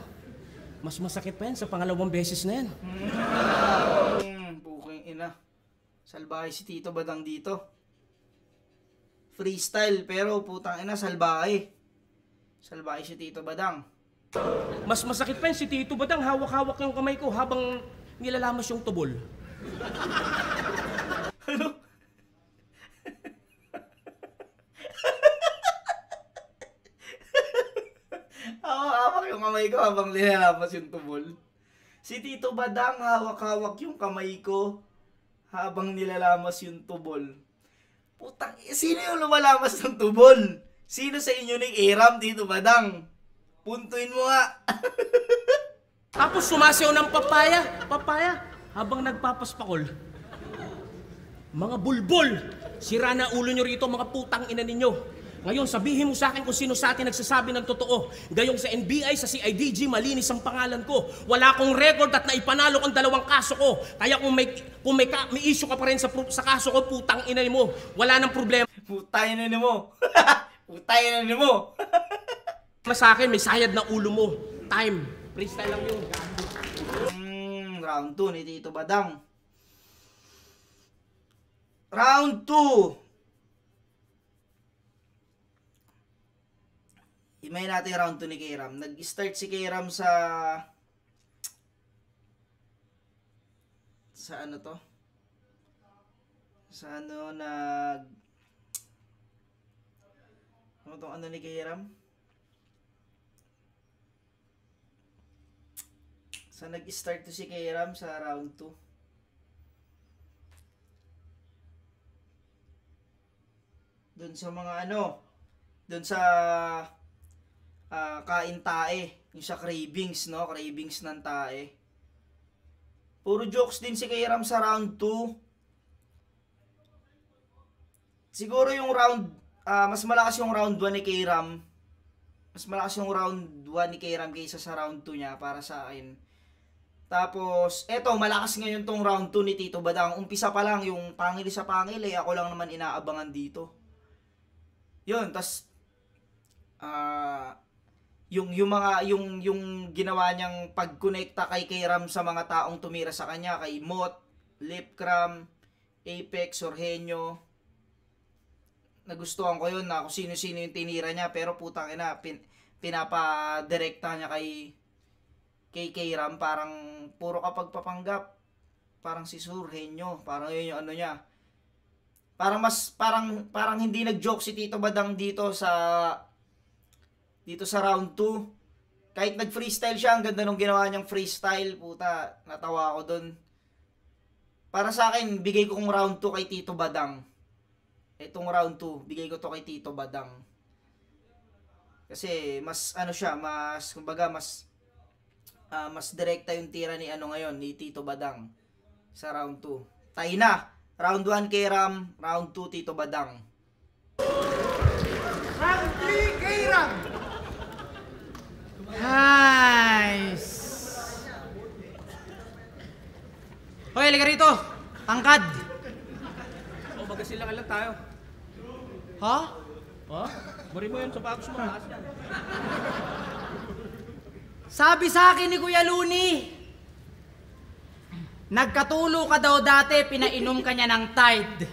Speaker 4: Mas masakit pa yan sa pangalawang beses na yan.
Speaker 1: Puking ina. Salbahe si Tito Badang dito. Freestyle pero putang ina salbahe. Salbahe si Tito Badang.
Speaker 4: Mas masakit pa yan si Tito Badang. Hawak-hawak yung kamay ko habang nilalamas yung tubol.
Speaker 1: Ano? Hawak yung kamay ko habang nilalamas yung tubol. Si Tito Badang hawak-hawak yung kamay ko habang nilalamas yung tubol. Putang, sino yung lumalamas ng tubol? Sino sa inyo ni Iram, Tito Badang? Puntuin mo nga.
Speaker 4: Tapos sumasayaw ng papaya, habang nagpapaspakol. Mga bulbol, sira na ulo nyo rito, mga putang ina ninyo. Ngayon, sabihin mo sa akin kung sino sa atin nagsasabi ng totoo. Gayong sa NBI, sa CIDG, malinis ang pangalan ko. Wala akong record at naipanalo ang 2 kaso ko. Kaya kung may issue ka pa rin sa kaso ko, putang ina mo. Wala nang problema.
Speaker 1: Putay na mo. Putay na mo.
Speaker 4: Sa akin, may sayad na ulo mo. Time. Freestyle lang yun.
Speaker 1: Round 2 ni Tito Badang. Round 2. Imayin natin round 2 ni Kairam. Nag-start si Kairam sa ano to? Sa ano ano tong ano ni Kairam? Sa nag-start to si Kairam sa round 2. Doon sa mga doon sa kain tae, yung sa cravings, no? Cravings ng tae. Puro jokes din si Kairam sa round 2. Siguro yung mas malakas yung round 1 ni Kairam. Mas malakas yung round 1 ni Kairam kaysa sa round 2 niya para sa akin. Tapos, eto, malakas ngayon tong round 2 ni Tito Badang. Umpisa pa lang, yung pangil sa pangil, ako lang naman inaabangan dito. Yun, tas yung ginawa niyang pagkonekta kay Kairam sa mga taong tumira sa kanya, kay Mot, Lipcram, Apex, Surhenyo. Nagustuhan ko yun na kung sino-sino yung tinira niya, pero putang ina, pinapadirekta niya kay Kairam, parang puro kapag papanggap. Parang si Surhenyo, parang yun yung ano niya. Parang hindi nag-joke si Tito Badang dito sa round 2. Kahit nag-freestyle siya, ang ganda nung ginawa niyang freestyle, puta, natawa ako dun. para sa akin, bigay ko kung round 2 kay Tito Badang. Itong round 2, bigay ko to kay Tito Badang. Kasi mas ano siya, mas kumbaga mas direkta yung tira ni ano ngayon, ni Tito Badang sa round 2. Tayo na. Round 1 kay Ram, round 2 Tito Badang.
Speaker 2: Round 3 kay Ram. Nice. Hoy, halika rito. Tangkad.
Speaker 4: O, magkasilangan lang tayo.
Speaker 2: Ha?
Speaker 4: Ha? Bari mo yun, sapatos mo, taas yan.
Speaker 2: Sabi sa akin ni Kuya Luni, nagkatulo ka daw dati, pinainom ka niya ng Tide.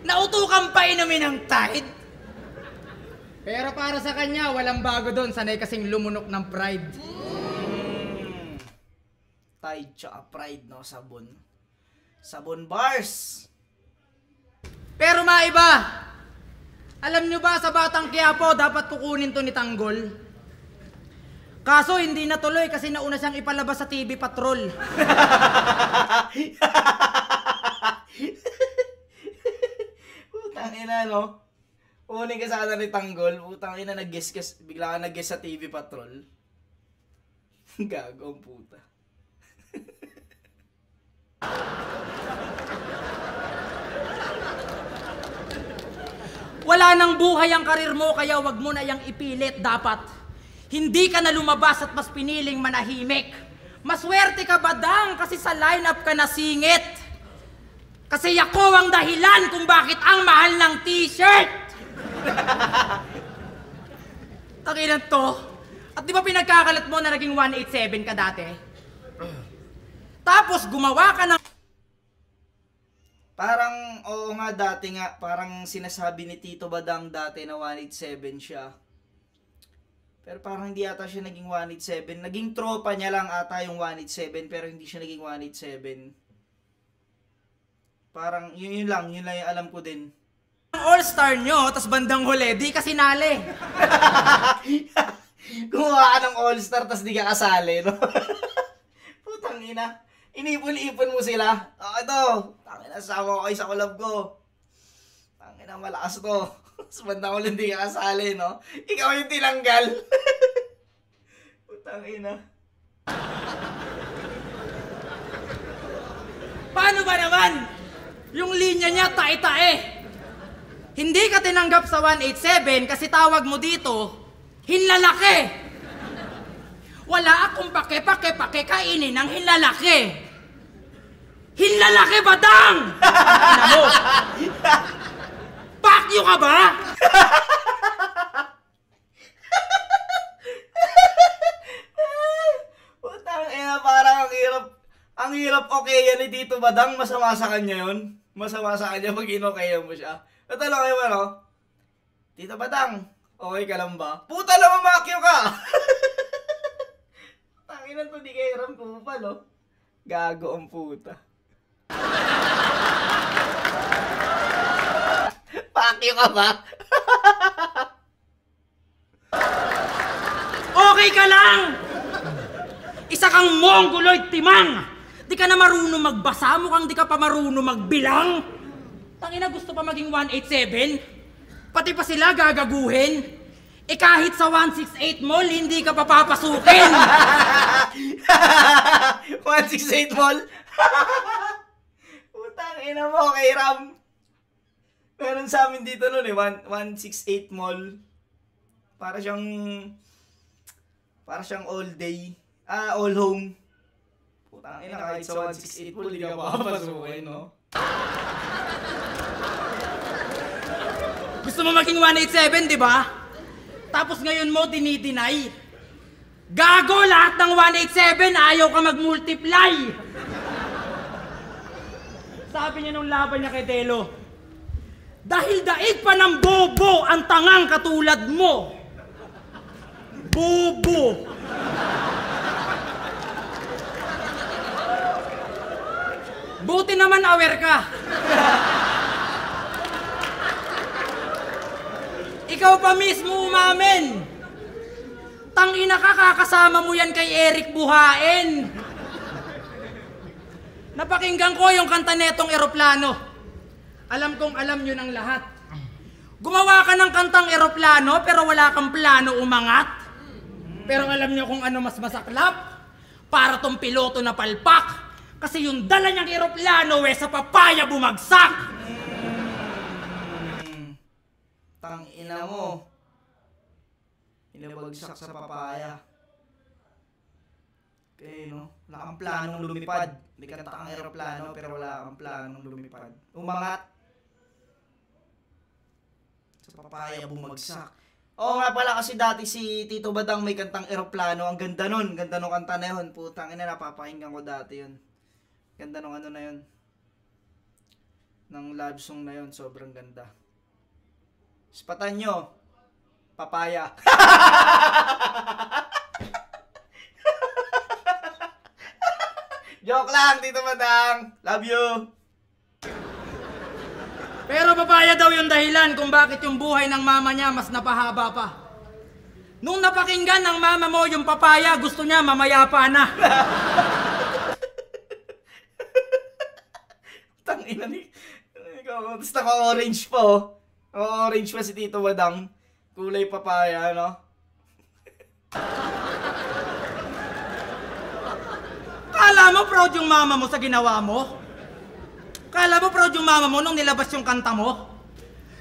Speaker 2: Nautukan pa inumin ng Tide? Pero para sa kanya, walang bago doon. Sanay kasing lumunok ng pride.
Speaker 1: Tide tsaka Pride, no? Sabon. Sabon bars.
Speaker 2: Pero maiba, alam nyo ba sa Batang Quiapo, dapat kukunin to ni Tanggol? Kaso hindi natuloy kasi nauna siyang ipalabas sa TV Patrol.
Speaker 1: Putang ina, no? Uning ka sana ni Tanggol, putang ina, bigla ka nag-guess sa TV Patrol. Gago ang puta.
Speaker 2: Wala nang buhay ang karir mo, kaya wag mo na yang ipilit dapat. Hindi ka na lumabas at mas piniling manahimik. Maswerte ka Badang kasi sa lineup ka nasingit. Kasi ako ang dahilan kung bakit ang mahal ng t-shirt. Takinan to. At di ba pinagkakalat mo na naging 187 ka dati? Tapos gumawa ka ng...
Speaker 1: Parang, oo nga, dati nga, parang sinasabi ni Tito Badang dati na 187 siya. Pero parang hindi ata siya naging 187. Naging tropa niya lang ata yung 187, pero hindi siya naging 187. Parang, yun lang yung alam ko din.
Speaker 2: All-star nyo, tas bandang huli, di ka sinali.
Speaker 1: Gumawa ka ng all-star, tas di ka kasali, no? Putang ina. Inipon-ipon mo sila. Ito, tangina, sama ko kayo sa collab ko. Tangina, malakas to. Tapos bandang huli, di ka kasali, no? Ikaw yung tinanggal. Putang ina.
Speaker 2: Paano ba naman? Yung linya niya tae-tae. Hindi ka tinanggap sa 187 kasi tawag mo dito, hinlalaki. Wala akong pake kainin ng hinlalaki. Hinlalaki Badang! Ano mo? Pakyo ka ba?
Speaker 1: Putang ina, parang ang hirap okay yan ni Tito Badang, masama sa kanya yun. Masama sa kanya pag inokayan mo siya. Natalong kayo ba, no? Tito Badang, okay ka lang ba? Puta lang, mamakyo ka! Tanginan to, di kayo ram kupal, no? Gago ang puta. Pakyo ka ba?
Speaker 2: Okay ka lang! Isa kang mongoloid timang! Di ka na marunong magbasa, mukhang di ka pa marunong magbilang. Tangina, gusto pa maging 187? Pati pa sila gagaguhin? Eh kahit sa 168 mall, hindi ka papapasukin!
Speaker 1: 168 mall? Putang ina mo, kay Ram. Meron sa amin dito nun eh, 168 mall. Para siyang all day. All home. Putang ina, kahit sa 168 mall, hindi ka papapasukin, no?
Speaker 2: Gusto mo maging 187, di ba? Tapos ngayon mo dinideny. Gago, lahat ng 187, ayaw ka mag-multiply. Sabi niya nung laban niya kay Delo, dahil daig pa ng bobo ang tangang katulad mo. Bobo. Buti naman aware ka. Ikaw pa mismo umamin. Tangina ka, kakasama mo yan kay Eric Buhain. Napakinggan ko yung kanta netong Eroplano. Alam kong alam nyo ng lahat. Gumawa ka ng kantang Eroplano pero wala kang plano umangat. Pero alam nyo kung ano mas masaklap? Para tong piloto na palpak. Kasi yung dala niyang eroplano sa papaya bumagsak.
Speaker 1: Tangina mo. Inabagsak sa papaya. Okay, no? Wala kang planong lumipad. May kanta kang aeroplano pero wala kang planong lumipad. Umangat. Sa papaya bumagsak. Oo nga pala kasi dati si Tito Badang may kantang eroplano. Ang ganda nun. Ganda nung kanta na yun. Putang ina, napapakinggan ko dati yun. Ganda nung ano na yun. Ng love song na yun. Sobrang ganda. Spatan nyo. Papaya. Joke lang, Tito Badang. Love you.
Speaker 2: Pero papaya daw yung dahilan kung bakit yung buhay ng mama niya mas napahaba pa. Nung napakinggan ng mama mo yung papaya, gusto niya mamayapa na.
Speaker 1: Tangina ni. Tapos naka-orange pa oh. Naka-orange pa si Tito Badang. Kulay papaya, no?
Speaker 2: Kala mo proud yung mama mo sa ginawa mo? Kala mo proud yung mama mo nung nilabas yung kanta mo?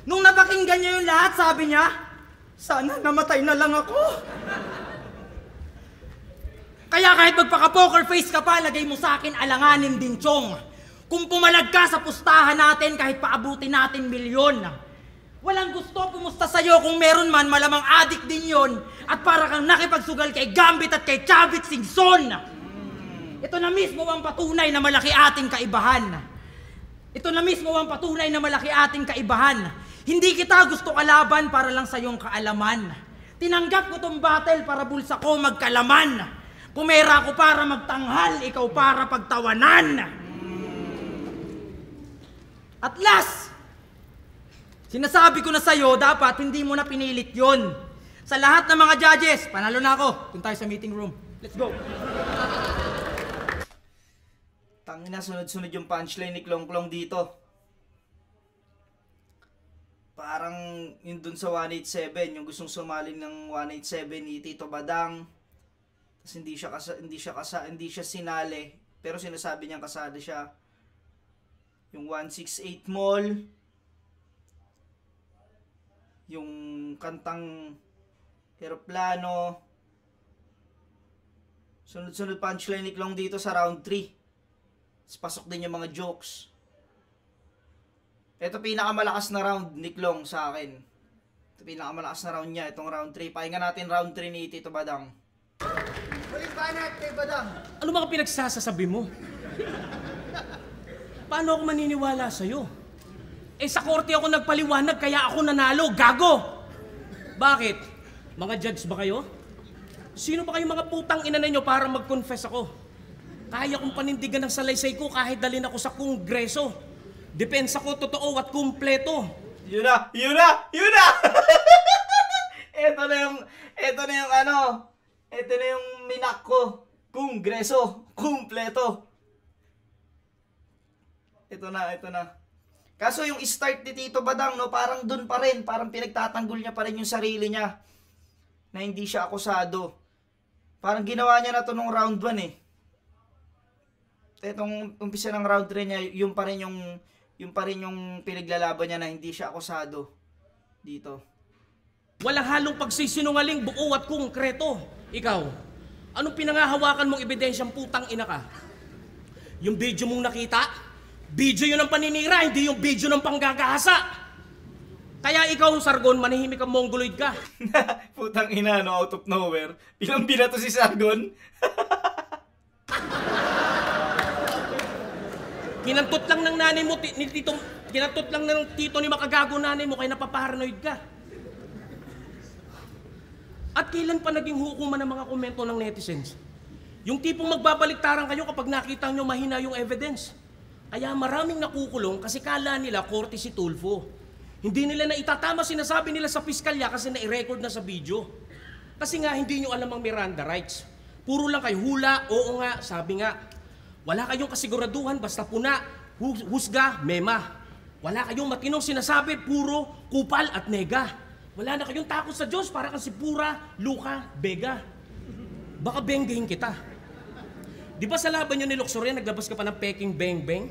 Speaker 2: Nung napakinggan niya yung lahat, sabi niya, sana namatay na lang ako. Kaya kahit magpaka-poker face ka pa, lagay mo sa akin alanganin din, Chong. Kung pumalag ka sa pustahan natin, kahit paabutin natin milyon. Walang gusto pumusta sa'yo kung meron man, malamang adik din yon. At para kang nakipagsugal kay Gambit at kay Chavit Singson. Ito na mismo ang patunay na malaki ating kaibahan. Ito na mismo ang patunay na malaki ating kaibahan. Hindi kita gusto kalaban para lang sa iyong kaalaman. Tinanggap ko tong battle para bulsa ko magkalaman. Pumera ko para magtanghal, ikaw para pagtawanan. At last, sinasabi ko na sa'yo, dapat hindi mo na pinilit yon. Sa lahat ng mga judges, panalo na ako. Doon tayo sa meeting room. Let's go.
Speaker 1: Tangina, sunod-sunod yung punchline ni Klong Klong dito. Parang yun dun sa 187, yung gustong sumali ng 187 ni Tito Badang. Tapos hindi siya sinali, pero sinasabi niyang kasali siya. Yung 168 Mall, yung kantang Eroplano. Sunod-sunod punchline ni Klong dito sa round 3. Tapos pasok din yung mga jokes. Ito pinakamalakas na round ni Klong sa akin. Ito pinakamalakas na round niya, itong round 3. Pakinggan natin round 3 ni Tito Badang.
Speaker 2: Balik banat kay Badang.
Speaker 4: Ano mga pinagsasasabi mo? Paano ako maniniwala sa'yo? Eh sa korte ako nagpaliwanag kaya ako nanalo, gago! Bakit? Mga judge ba kayo? Sino ba kayong mga putang ina ninyo para mag-confess ako? Kaya kong panindigan ng salaysay ko kahit dalhin ako sa kongreso. Depensa ko totoo at kumpleto.
Speaker 1: Yun na! Yun na! Yun na! Ito na yung minak ko. Kongreso. Kumpleto. Ito na. Kaso yung start ni Tito Badang, no, parang dun pa rin. Parang pinagtatanggol niya pa rin yung sarili niya. Na hindi siya akusado. Parang ginawa niya na to nung round 1 eh. Itong umpisa ng round 3 niya, yung pa rin yung pinaglalaban niya na hindi siya akusado dito.
Speaker 4: Walang halong pagsisinungaling, buo at konkreto. Ikaw, anong pinangahawakan mong ebidensyang putang ina ka? Yung video mong nakita? Video yun ang paninira, hindi yung video ng panggagahasa. Kaya ikaw, Sargon, manihimik ang mongoloid ka.
Speaker 1: Putang ina, no, out of nowhere. Bilang binato si Sargon.
Speaker 4: Kinantot lang ng nanay mo, kinantot lang ng tito ni makagago nanay mo, kaya napaparanoid ka. At kailan pa naging hukuman ng mga komento ng netizens? Yung tipong magbabaliktaran kayo kapag nakita nyo mahina yung evidence. Kaya maraming nakukulong kasi kala nila korte si Tulfo. Hindi nila na itatama sinasabi nila sa piskalya kasi na-record na sa video. Kasi nga hindi nyo alam ang Miranda rights. Puro lang kayo hula, oo nga, sabi nga. Wala kayong kasiguraduhan, basta puna, husga, mema. Wala kayong matinong sinasabi, puro kupal at nega. Wala na kayong takot sa Diyos, para kang si Pura, Luka, Bega. Baka benggahin kita. Di ba sa laban nyo ni Luxoria, naglabas ka pa ng peking beng-beng?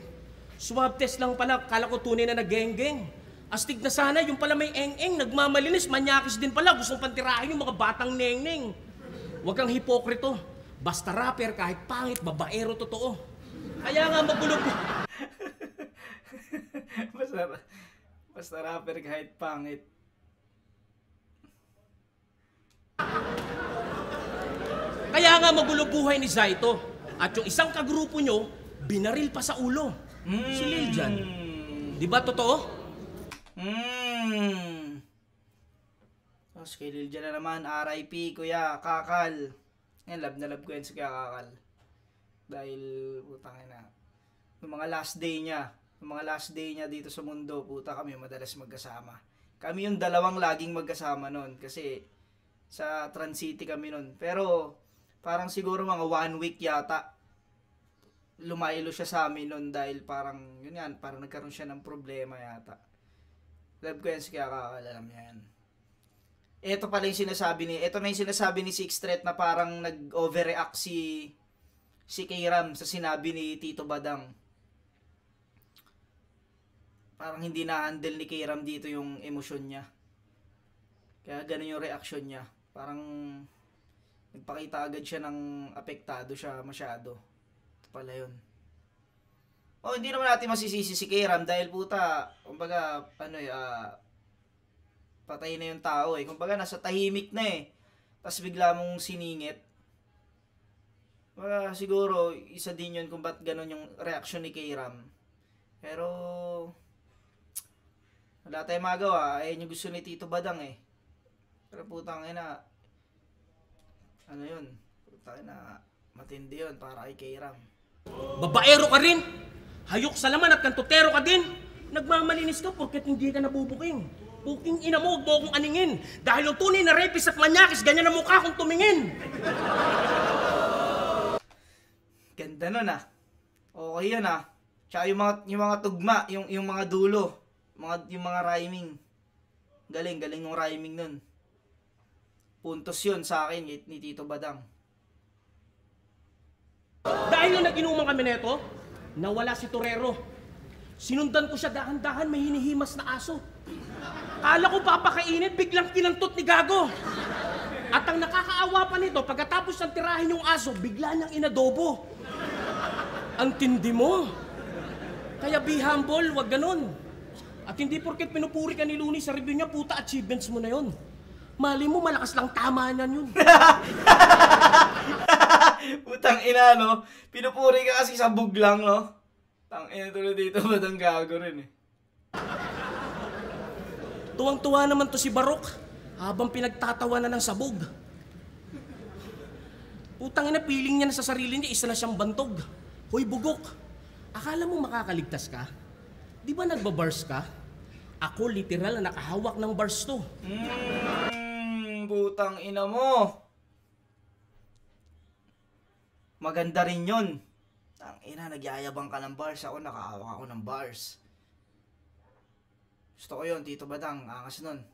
Speaker 4: Swab test lang pala, kala ko tunay na nag-geng-geng. Astig na sana, yung pala may eng-eng, nagmamalinis, manyakis din pala, gustong pantirahin yung mga batang neng-neng. Huwag kang hipokrito, basta rapper kahit pangit, babaero totoo. Kaya nga magulo po.
Speaker 1: basta rapper kahit pangit.
Speaker 4: Kaya nga magulo buhay ni Zaito. At yung isang kagrupo nyo, binaril pa sa ulo. Si Liljan. Di ba totoo?
Speaker 1: Tapos kay Liljan na naman, RIP Kuya Kakal. Yan, love na love ko yan si Kuya Kakal. Dahil, putang ina, yung mga last day niya dito sa mundo, puta kami madalas magkasama. Kami yung dalawang laging magkasama nun. Kasi, sa Trans City kami nun. Pero, parang siguro mga 1 week yata, lumaylo siya sa amin nun dahil parang, yun yan, parang nagkaroon siya ng problema yata. Love ko yan si Kuya Kakal, alam niya yan. Ito na yung sinasabi ni Sixth Threat na parang nag-overreact si K-Ram sa sinabi ni Tito Badang. Parang hindi na-handle ni K-Ram dito yung emosyon niya. Kaya ganun yung reaction niya. Parang nagpakita agad siya ng apektado siya masyado. Ito pala yun. Hindi naman natin masisisi si K-Ram dahil puta, kumbaga, patay na yung tao eh. Kumbaga, nasa tahimik na eh. Tapos bigla mong siningit. Siguro, isa din yun kung ba't ganun yung reaction ni K-Ram. Pero, wala tayong magawa. Ayun yung gusto ni Tito Badang eh. Pero putang ina, putang ina, matindi yun para kay K-Ram.
Speaker 4: Babaero ka rin! Hayok sa laman at kantutero ka din! Nagmamalinis ka porket hindi ka nabubuking. Puking ina mo, huwag mo akong aningin. Dahil yung tunay na rapist at manyakis, ganyan ang mukha kong tumingin.
Speaker 1: Ganda nun ah. Okay yun ah. Tsaka yung mga tugma, yung mga dulo, yung mga rhyming. Galing ng rhyming nun. Puntos yun sa akin ni Tito Badang.
Speaker 4: Dahil nung nag-inuman kami neto, nawala si Torero. Sinundan ko siya dahan-dahan, may hinihimas na aso. Kala ko papakainin, biglang kinantot ni Gago. At ang nakakaawa pa nito, pagkatapos ng tirahin yung aso, bigla niyang inadobo. Ang tindi mo. Kaya be humble, wag ganun. At hindi porket pinupuri ka ni Looney sa review niya, puta, achievements mo na yun. Mali mo, malakas lang tama niyan yun.
Speaker 1: Putang ina, no? Pinupuri ka kasi sa buglang, no? Tang ina tuloy dito, Badang Gago rin eh.
Speaker 4: Tuwang-tuwa naman to si Barok habang pinagtatawanan ng sabog. Putang ina, feeling niya na sa sarili niya, isa na siyang bantog. Hoy, bugok, akala mo makakaligtas ka? Di ba nagbabars ka? Ako literal na nakahawak ng bars to.
Speaker 1: Putang ina mo. Maganda rin yun. Tang ina, nagyayabang ka ng bars. Ako, nakahawak ako ng bars. Gusto ko yun, Tito Badang. Angas nun.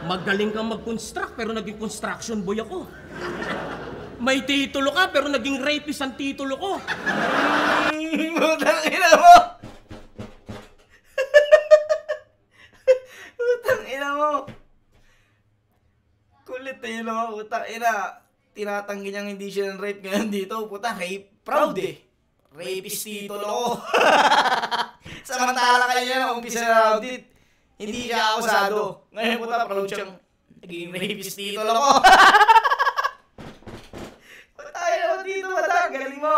Speaker 4: Magaling kang mag-construct pero naging construction boy ako. May titulo ka pero naging rapist ang titulo ko.
Speaker 1: Putang ina mo. Putang ina mo. Kulit eh, no? Putang ina. Tinatanggi niyang hindi siya ng rape ngayon dito. Puta, rape proud eh. Rapist titulo ko. Samantala kanya na umpisa na audit. Hindi siya akusado. Ngayon puta, proud siyang naging rapist titulo ko. Tayo dito, Badang. Galing mo.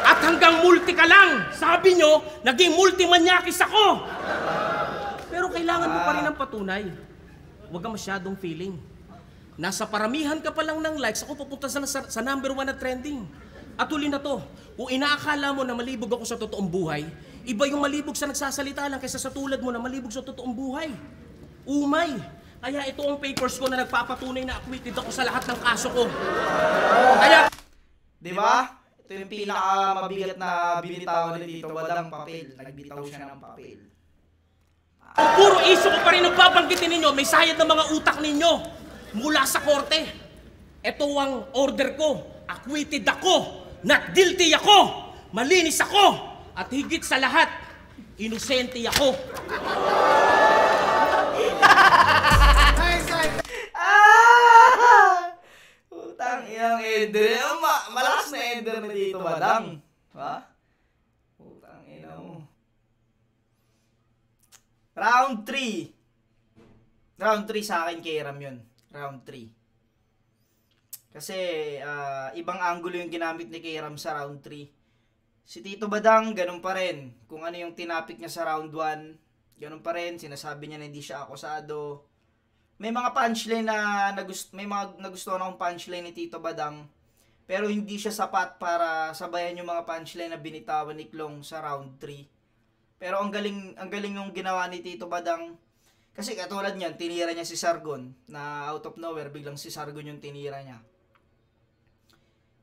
Speaker 4: At hanggang multi ka lang. Sabi nyo, naging multi-manyakis ako. Pero kailangan mo pa rin ng patunay. Huwag ka masyadong feeling. Nasa paramihan ka pa lang ng likes, ako pupunta sa number 1 na trending. At huli na to, kung inaakala mo na malibog ako sa totoong buhay, iba yung malibog sa nagsasalita lang kaysa sa tulad mo na malibog sa totoong buhay. Umay, Kaya ito ang papers ko na nagpapatunay na acquitted ako sa lahat ng kaso ko. Kaya...
Speaker 1: Di ba? Ito yung pinakamabigat na binitawan ni Tito Badang, papel. Nagbitaw siya ng papel.
Speaker 4: Puro issue ko pa rin ang babanggitin ninyo, may sayad ng mga utak ninyo mula sa korte. Ito ang order ko. Acquitted ako. Not guilty ako. Malinis ako. At higit sa lahat, inosente ako.
Speaker 1: Putang iyang Eder. Malakas na Eder na Tito Badang. Ha? Putang ina mo. Round 3. Round 3 sa akin kay Ram yun. Round 3. Kasi ibang angulo yung ginamit ni Kairam sa round 3. Si Tito Badang, ganun pa rin. Kung ano yung tinapik niya sa round 1, ganun pa rin. Sinasabi niya na hindi siya akusado. May mga punchline na may mga nagustuhan akong punchline ni Tito Badang. Pero hindi siya sapat para sabayan yung mga punchline na binitawan ni Klong sa round 3. Pero ang galing yung ginawa ni Tito Badang. Kasi katulad niyan, tinira niya si Sargon na out of nowhere biglang si Sargon yung tinira niya.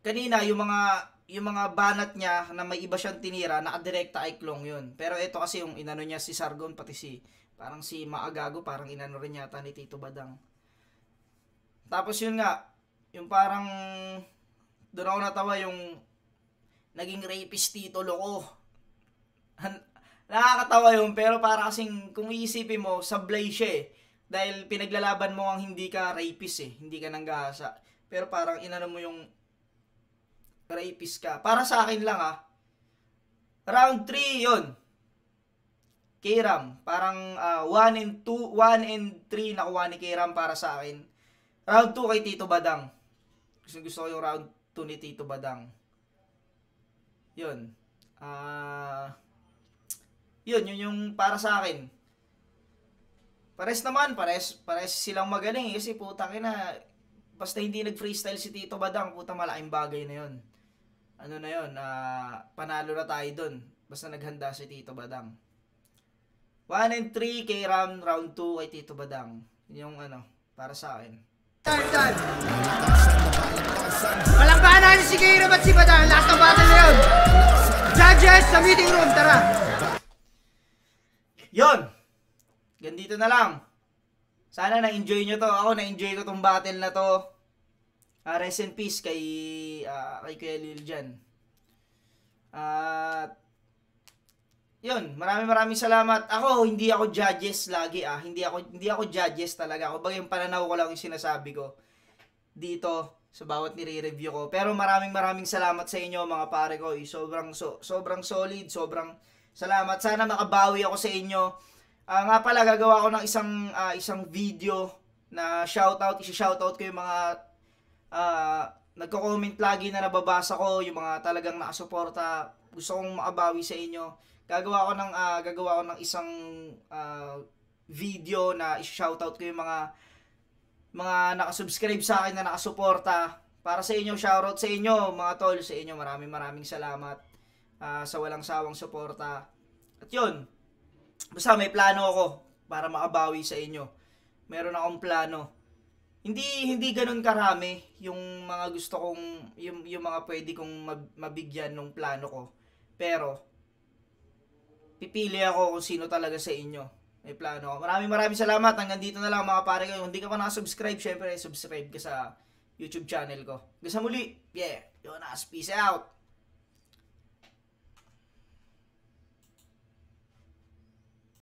Speaker 1: Kanina yung mga banat niya na may iba siyang tinira, nakadirekta kay Klong yun. Pero ito kasi yung inano niya si Sargon, pati parang si Maagago, parang inano rin yata ni Tito Badang. Tapos yun nga, yung parang doon ako natawa yung naging rapist Tito Loko. Nakakatawa yun, pero para kasing kung iisipin mo, sablay siya eh. Dahil pinaglalaban mo ang hindi ka rapist eh, hindi ka nanggahasa. Pero parang inano mo yung rapist ka. Para sa akin lang round 3 yun. Kairam, parang 1 and 3 nakuha ni Kairam para sa akin. Round 2 kay Tito Badang. Gusto ko yung round 2 ni Tito Badang. Yun. Yun yung para sa akin. Pares silang magaling kasi putang ina, basta hindi nag-freestyle si Tito Badang, puta malaking bagay na yun. Ano na yun, panalo na tayo dun. Basta naghanda si Tito Badang. 1 and 3 kay Ram, round 2 kay Tito Badang. Yun yung para sa akin.
Speaker 2: Palangpahan natin si Kairam at si Badang. Last na battle na yun. Judges sa meeting room, tara.
Speaker 1: Yun! Gandito na lang. Sana na-enjoy nyo to. Ako na-enjoy ko tong battle na to. Rest in peace kay Kuya Lil dyan. Yun, maraming salamat. Ako, hindi ako judges lagi Hindi ako judges talaga. Ako bagay yung pananaw ko lang yung sinasabi ko dito sa bawat nire-review ko. Pero maraming salamat sa inyo mga pare ko. Sobrang solid, sobrang salamat. Sana makabawi ako sa inyo. Nga pala, gagawa ko ng isang video na shoutout. I-shoutout ko yung mga nagko-comment lagi na nababasa ko, yung mga talagang nakasuporta. Gusto kong makabawi sa inyo. Gagawa ko ng isang video na i-shoutout ko yung mga nakasubscribe sa akin na nakasuporta. Para sa inyo, shoutout sa inyo mga tol, sa inyo maraming salamat sa walang sawang suporta. At yun, basta may plano ako para makabawi sa inyo. Meron akong plano. Hindi ganoon karami yung mga gusto kong yung mga pwede kong mabigyan ng plano ko. Pero pipili ako kung sino talaga sa inyo. May plano ako. Maraming salamat. Hanggang dito na lang mga pare ko. Kung hindi ka pa nakasubscribe, syempre subscribe ka sa YouTube channel ko. Hanggang sa muli. Yeah. Jonas, peace out.